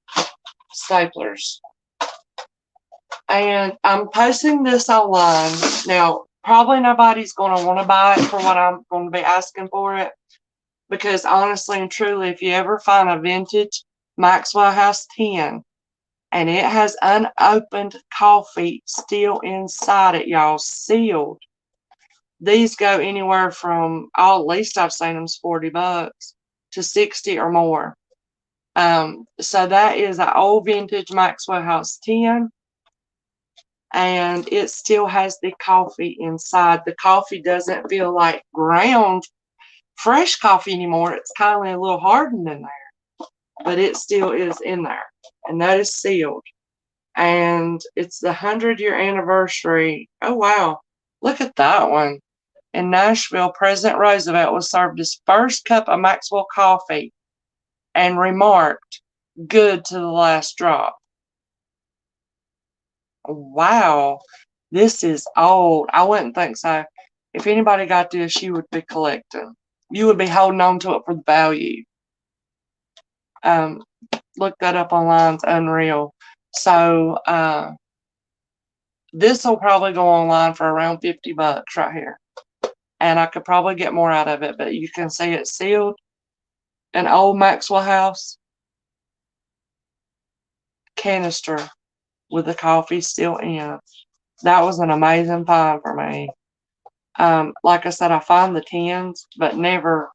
staplers. And I'm posting this online. Now, probably nobody's going to want to buy it for what I'm going to be asking for it. Because honestly and truly, if you ever find a vintage Maxwell House 10 and it has unopened coffee still inside it, y'all, sealed, these go anywhere from, at least I've seen them $40 to 60 or more. So that is an old vintage Maxwell House 10, and it still has the coffee inside. The coffee doesn't feel like ground fresh coffee anymore. It's kind of a little hardened in there, but it still is in there, and that is sealed. And it's the 100-year anniversary. Oh wow, look at that one. In Nashville, President Roosevelt was served his first cup of Maxwell coffee and remarked, "Good to the last drop." Wow, this is old. I wouldn't think so. If anybody got this, you would be collecting. You would be holding on to it for the value. Look that up online. It's unreal. So this will probably go online for around $50 right here. And I could probably get more out of it, but you can see it's sealed. An old Maxwell House canister with the coffee still in. That was an amazing find for me. Like I said, I find the tins, but never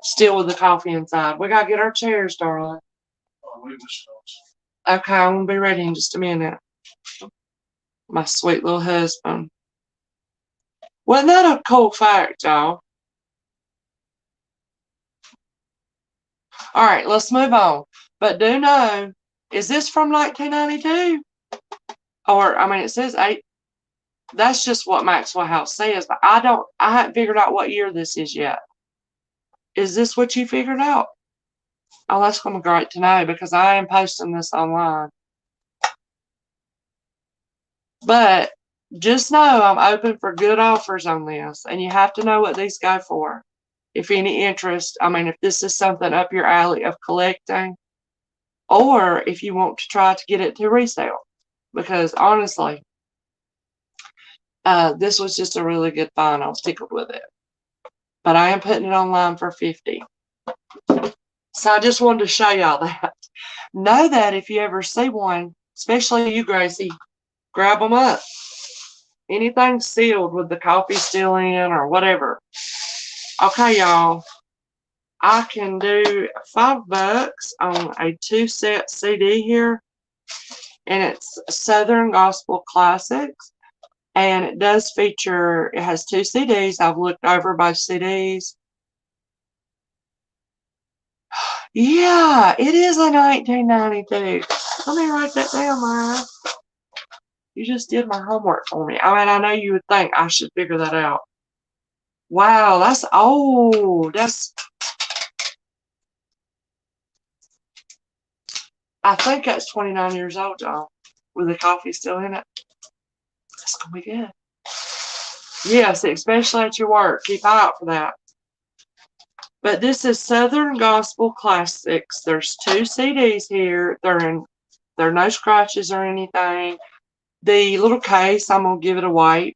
still with the coffee inside. We gotta get our chairs, darling. Okay, I'm gonna be ready in just a minute. My sweet little husband. Wasn't that a cool fact, y'all? All right, let's move on. But do know, is this from 1992? Or, I mean, it says 8. That's just what Maxwell House says, but I haven't figured out what year this is yet. Is this what you figured out? Oh, that's going to be great to know because I am posting this online. But just know I'm open for good offers on this, and you have to know what these go for. If any interest, I mean, if this is something up your alley of collecting, or if you want to try to get it to resale. Because honestly, this was just a really good find. I was tickled with it. But I am putting it online for $50. So I just wanted to show y'all that. Know that if you ever see one, especially you, Gracie, grab them up. Anything sealed with the coffee still in or whatever. Okay, y'all. I can do $5 on a 2-set CD here. And it's Southern Gospel Classics. And it does feature, it has 2 CDs. I've looked over both CDs. Yeah, it is a 1992. Let me write that down, Myra. You just did my homework for me. I mean, I know you would think I should figure that out. Wow, that's old. I think that's 29 years old, y'all. With the coffee still in it. That's going to be good. Yes, especially at your work. Keep an eye out for that. But this is Southern Gospel Classics. There's 2 CDs here. There are no scratches or anything. The little case, I'm going to give it a wipe.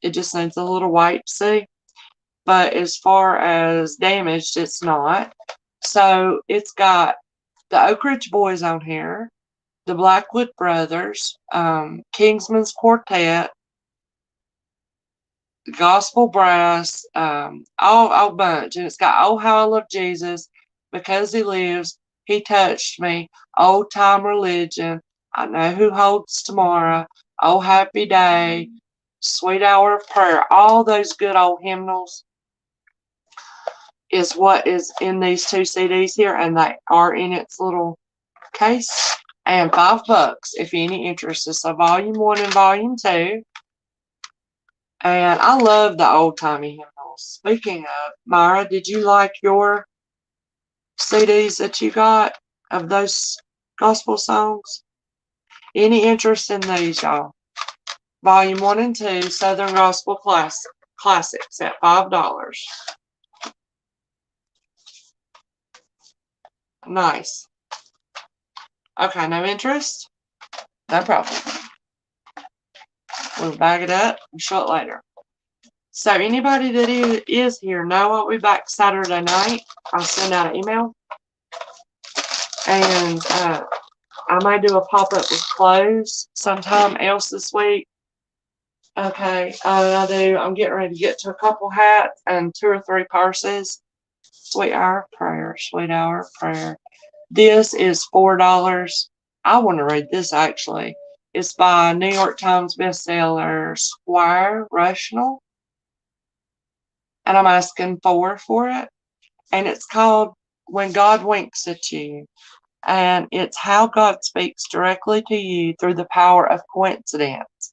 It just needs a little wipe, see? But as far as damaged, it's not. So it's got the Oak Ridge Boys on here, the Blackwood Brothers, Kingsman's Quartet, the Gospel Brass, all bunch. And it's got Oh How I Love Jesus, Because He Lives, He Touched Me, Old Time Religion, I Know Who Holds Tomorrow, Oh Happy Day, Sweet Hour of Prayer. All those good old hymnals is what is in these 2 CDs here, and they are in its little case. And $5 if any interested. So volume 1 and volume 2. And I love the old-timey hymnals. Speaking of, Myra, did you like your CDs that you got of those gospel songs? Any interest in these, y'all? Volume 1 and 2, Southern Gospel Classics at $5. Nice. Okay, no interest? No problem. We'll bag it up and show it later. So anybody that is here know I'll be back Saturday night. I'll send out an email. And I may do a pop-up with clothes sometime else this week. Okay, I'm getting ready to get to a couple hats and 2 or 3 purses. Sweet Hour of Prayer, Sweet Hour of Prayer. This is $4. I want to read this actually. It's by New York Times bestseller Squire Rushnell. And I'm asking for it. And it's called When God Winks at You. And it's how God speaks directly to you through the power of coincidence.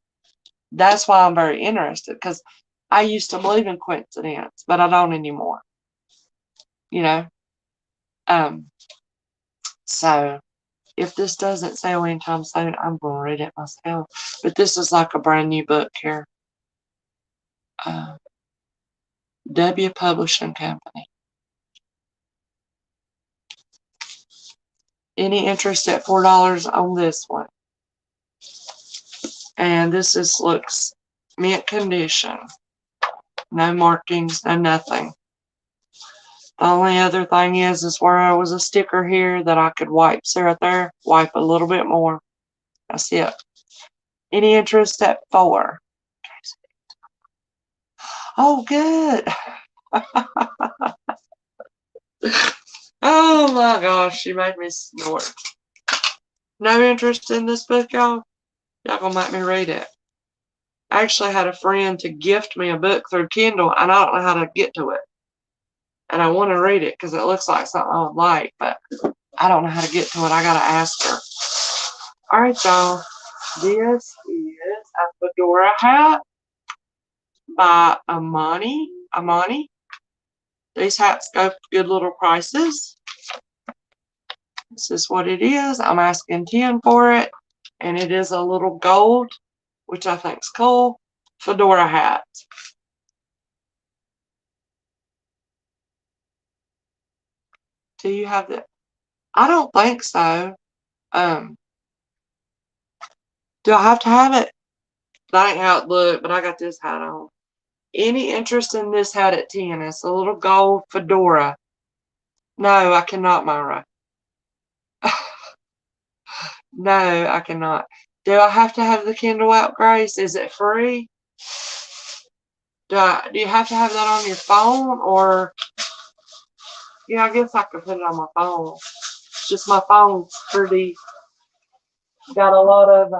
That's why I'm very interested, because I used to believe in coincidence, but I don't anymore. You know? So if this doesn't sell anytime soon, I'm going to read it myself. But this is like a brand new book here. W Publishing Company. Any interest at $4 on this one? And this looks mint condition. No markings, no nothing. The only other thing is where there was a sticker here that I could wipe. See right there? Wipe a little bit more. That's it. Any interest at $4? Oh, good. Oh my gosh, she made me snort. No interest in this book, y'all? Y'all gonna make me read it. I actually had a friend to gift me a book through Kindle, and I don't know how to get to it. And I want to read it because it looks like something I would like, but I don't know how to get to it. I gotta ask her. All right, y'all. This is a Fedora Hat by Amani. These hats go for good little prices. This is what it is. I'm asking 10 for it, and it is a little gold, which I think is cool, Fedora hat. Do you have that? I don't think so. Do I have to have it? That ain't how it looked, but I got this hat on. Any interest in this hat at 10? It's a little gold fedora. No, I cannot, Myra. No, I cannot. Do I have to have the Kindle app, Grace? Is it free? Do you have to have that on your phone, or yeah, I guess I could put it on my phone. Just my phone's pretty, got a lot of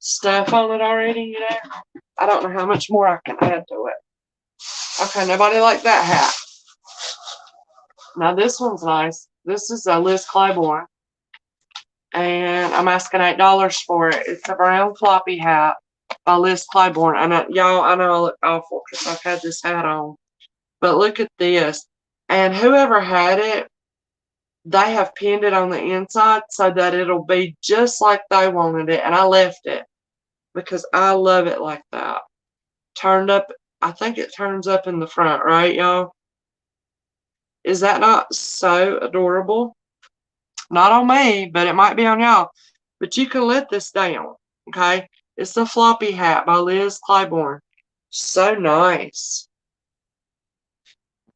stuff on it already, you know. I don't know how much more I can add to it. Okay, nobody liked that hat. Now this one's nice. This is a Liz Clybourn, and I'm asking $8 for it. It's a brown floppy hat by Liz Clybourn. And y'all, I know I look awful because I've had this hat on, but look at this. And whoever had it, they have pinned it on the inside so that it'll be just like they wanted it. And I left it because I love it like that. Turned up, I think it turns up in the front, right, y'all? Is that not so adorable? Not on me, but it might be on y'all. But you can let this down, okay? It's the Floppy Hat by Liz Clybourn. So nice.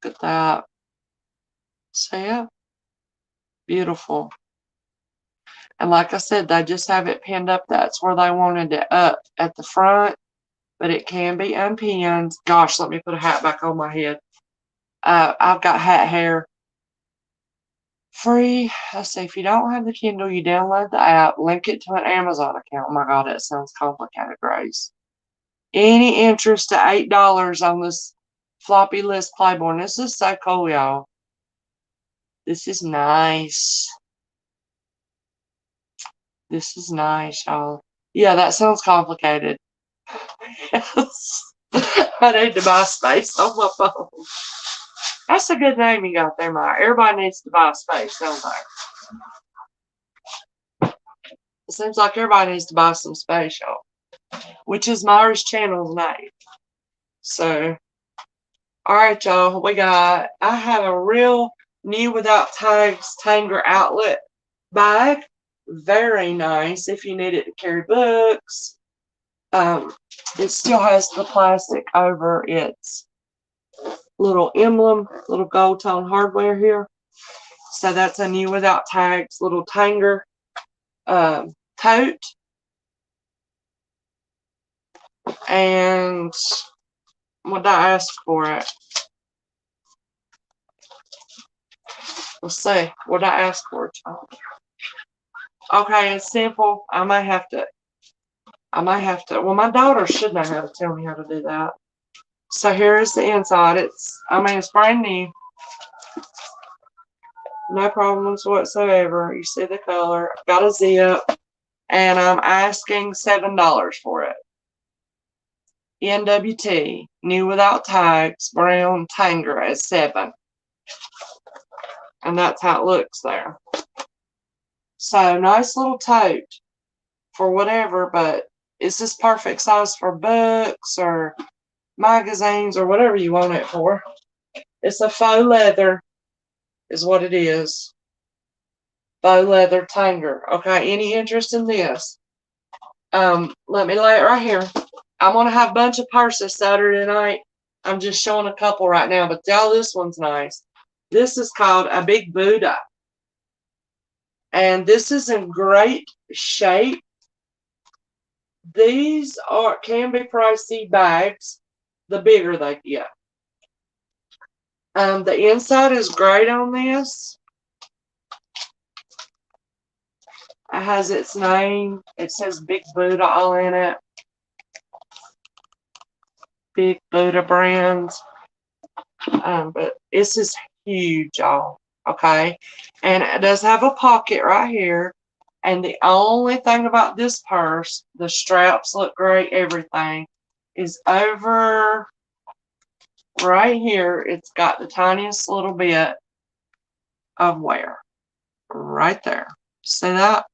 Look at that. See it? Beautiful. And like I said, they just have it pinned up. That's where they wanted it, up at the front. But it can be unpinned. Gosh, let me put a hat back on my head. I've got hat hair. Free. Let's see. If you don't have the Kindle, you download the app, link it to an Amazon account. Oh my God, that sounds complicated, Grace. Any interest to $8 on this floppy Liz Clybourn. This is so cool, y'all. This is nice. This is nice, y'all. Yeah, that sounds complicated. Yes. I need to buy space on my phone. That's a good name you got there, Maya. Everybody needs to buy space, don't they? It seems like everybody needs to buy some space, y'all. Which is Myra's channel's name. So, alright, y'all. I have a real new without tags Tanger outlet bag. Very nice if you need it to carry books. It still has the plastic over its little emblem, little gold tone hardware here. So that's a new without tags little Tanger tote. And what did I ask for it? Let's see. What did I ask for it? Okay, it's simple. I might have to. Well, my daughter should know how to tell me how to do that. So here is the inside. It's brand new. No problems whatsoever. You see the color. Got a zip. And I'm asking $7 for it. NWT. New without tags. Brown Tanger at 7. And that's how it looks there. So, nice little tote for whatever, but it's this perfect size for books or magazines or whatever you want it for. It's a faux leather is what it is. Faux leather Tanger. Okay, any interest in this? Let me lay it right here. I'm going to have a bunch of purses Saturday night. I'm just showing a couple right now, but y'all, this one's nice. This is called a Big Buddha. And this is in great shape. These can be pricey bags, the bigger they get. The inside is great on this. It has its name. It says Big Buddha all in it. Big Buddha brands. But this is huge, y'all. Okay, and it does have a pocket right here. And the only thing about this purse, the straps look great, everything, is over right here. It's got the tiniest little bit of wear right there. See that?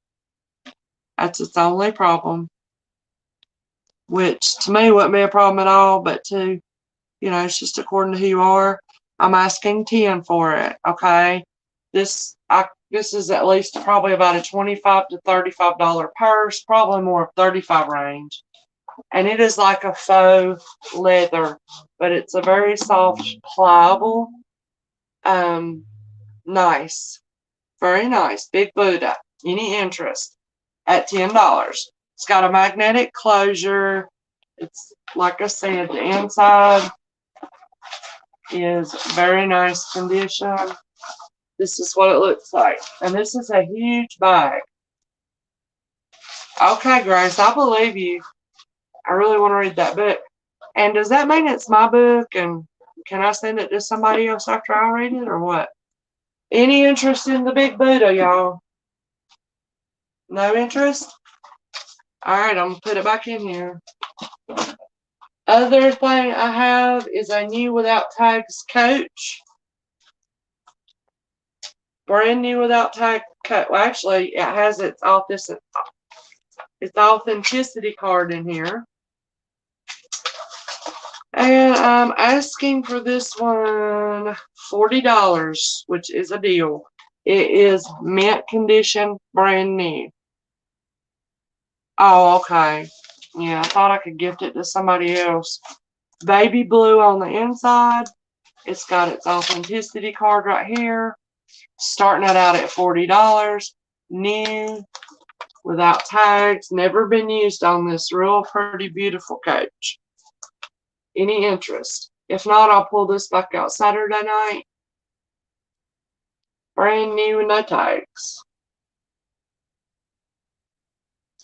That's its only problem, which to me wouldn't be a problem at all, but to, you know, it's just according to who you are. I'm asking 10 for it, okay? This is at least probably about a $25 to $35 purse, probably more of 35 range. And it is like a faux leather, but it's a very soft, pliable, nice, very nice, big Buddha. Any interest at $10. It's got a magnetic closure. It's, like I said, the inside is very nice condition. This is what it looks like. And this is a huge bag. Okay, Grace, I believe you. I really want to read that book. And does that mean it's my book and can I send it to somebody else after I read it or what? Any interest in the big Buddha, y'all? No interest? Alright, I'm going to put it back in here. Other thing I have is a new without tags coach. Brand new without tag coach. Well, actually, it has its authenticity card in here. And I'm asking for this one $40, which is a deal. It is mint condition, brand new. Oh, okay. Yeah, I thought I could gift it to somebody else. Baby blue on the inside. It's got its authenticity card right here. Starting it out at $40. New, without tags. Never been used on this real pretty, beautiful coach. Any interest? If not, I'll pull this back out Saturday night. Brand new, no tags.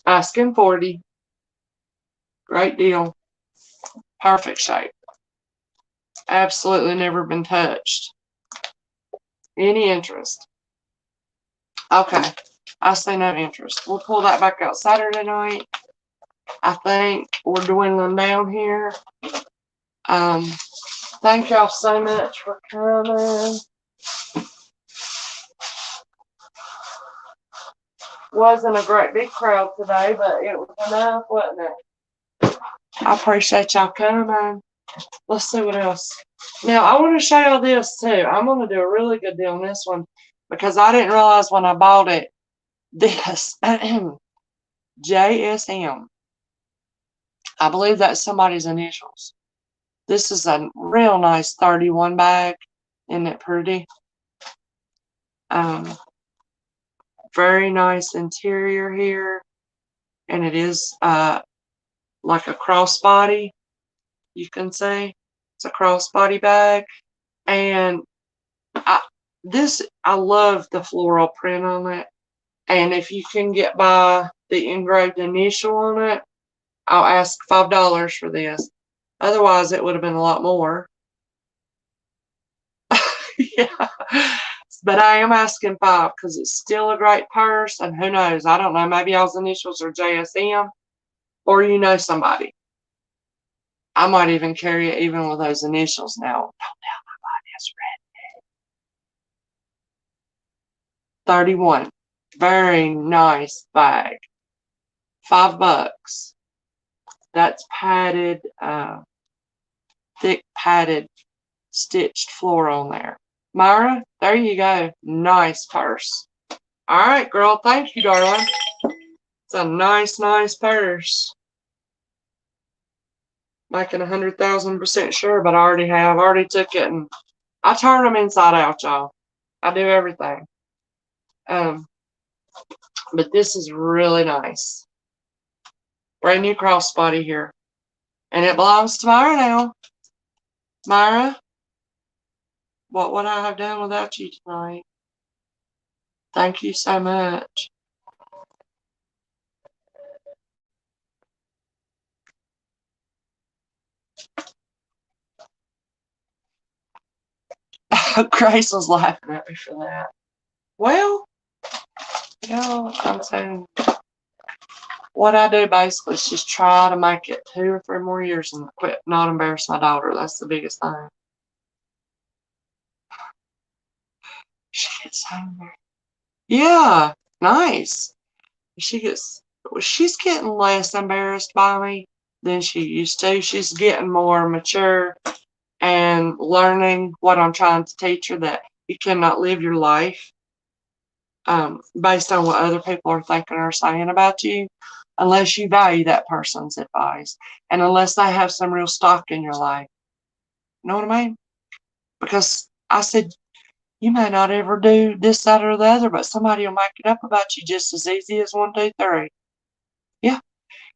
Asking 40. Great deal. Perfect shape. Absolutely never been touched. Any interest? Okay. I say no interest. We'll pull that back out Saturday night. I think we're dwindling down here. Thank y'all so much for coming. Wasn't a great big crowd today, but it was enough, wasn't it? I appreciate y'all coming. Let's see what else. Now, I want to show y'all this too. I'm going to do a really good deal on this one because I didn't realize when I bought it. This JSM. I believe that's somebody's initials. This is a real nice 31 bag. Isn't it pretty? Very nice interior here. And it is like a crossbody. You can see. It's a crossbody bag. And I love the floral print on it. And if you can get by the engraved initial on it, I'll ask $5 for this. Otherwise, it would have been a lot more. Yeah. But I am asking $5 because it's still a great purse. And who knows? I don't know. Maybe y'all's initials are JSM or you know somebody. I might even carry it even with those initials now. Don't tell nobody it's red. 31. Very nice bag. $5. That's padded, thick padded, stitched floral on there. Myra, there you go. Nice purse. All right, girl. Thank you, darling. It's a nice, nice purse. Making 100,000% sure, but I already have. I already took it and I turn them inside out, y'all. I do everything. But this is really nice. Brand new crossbody here. And it belongs to Myra now. Myra, what would I have done without you tonight? Thank you so much. Grace was laughing at me for that. Well, I'm saying what I do basically is just try to make it 2 or 3 more years and quit, not embarrass my daughter. That's the biggest thing. She gets hungry. Yeah, nice. She's getting less embarrassed by me than she used to. She's getting more mature and learning what I'm trying to teach her, that you cannot live your life based on what other people are thinking or saying about you unless you value that person's advice and unless they have some real stock in your life. You know what I mean? Because I said, you may not ever do this, that, or the other, but somebody will make it up about you just as easy as 1, 2, 3. Yeah,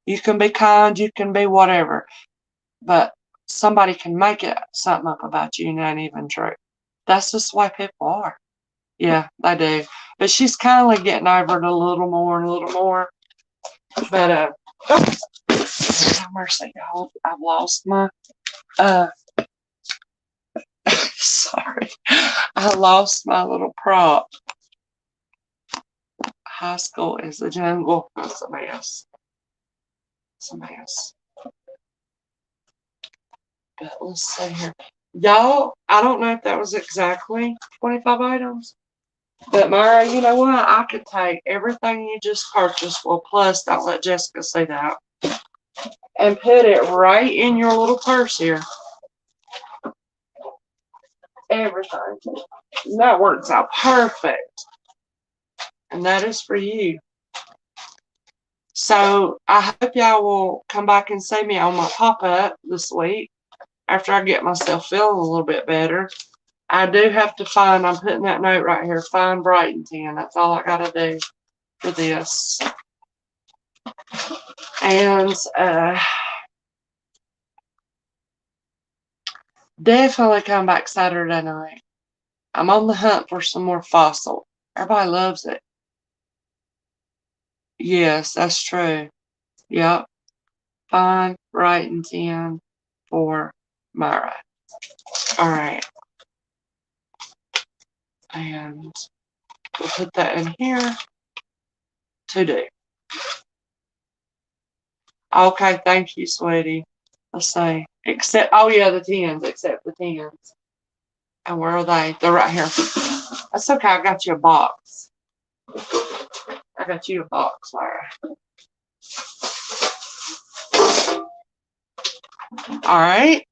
you can be kind, you can be whatever, but somebody can make it something up about you and that ain't even true. That's just the way people are. Yeah, they do. But she's kind of getting over it a little more and a little more. But, have mercy, y'all. I've lost my, sorry. I lost my little prop. High school is a jungle. It's a mess. It's a mess. But let's see here. Y'all, I don't know if that was exactly 25 items. But Mara, you know what? I could take everything you just purchased, well, plus don't let Jessica see that, and put it right in your little purse here. Everything. And that works out perfect. And that is for you. So I hope y'all will come back and see me on my pop-up this week after I get myself feeling a little bit better. I do have to find, I'm putting that note right here, find Brighton 10. That's all I got to do for this. And definitely come back Saturday night. I'm on the hunt for some more fossil. Everybody loves it. Yes, that's true. Yep. Find Brighton 10 for Myra. All right. And we'll put that in here to do. Okay, thank you, sweetie. Let's see. Except, oh yeah, the 10s, except the 10s. And where are they? They're right here. That's okay, I got you a box. I got you a box, Myra. All right.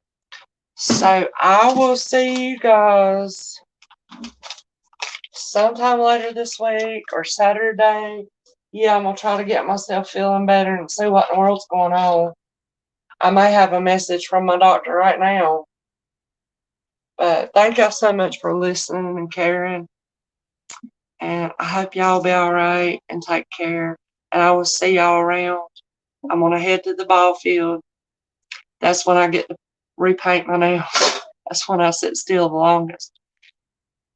So I will see you guys sometime later this week or Saturday. Yeah, I'm going to try to get myself feeling better and see what in the world's going on. I may have a message from my doctor right now. But thank y'all so much for listening and caring. And I hope y'all be all right and take care. And I will see y'all around. I'm going to head to the ball field. That's when I get to repaint my nails. That's when I sit still the longest.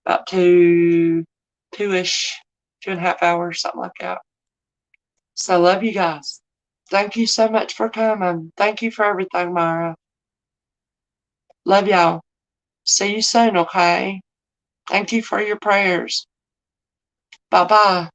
About 2-ish, 2.5 hours, something like that. So I love you guys. Thank you so much for coming. Thank you for everything, Myra. Love y'all. See you soon, okay? Thank you for your prayers. Bye-bye.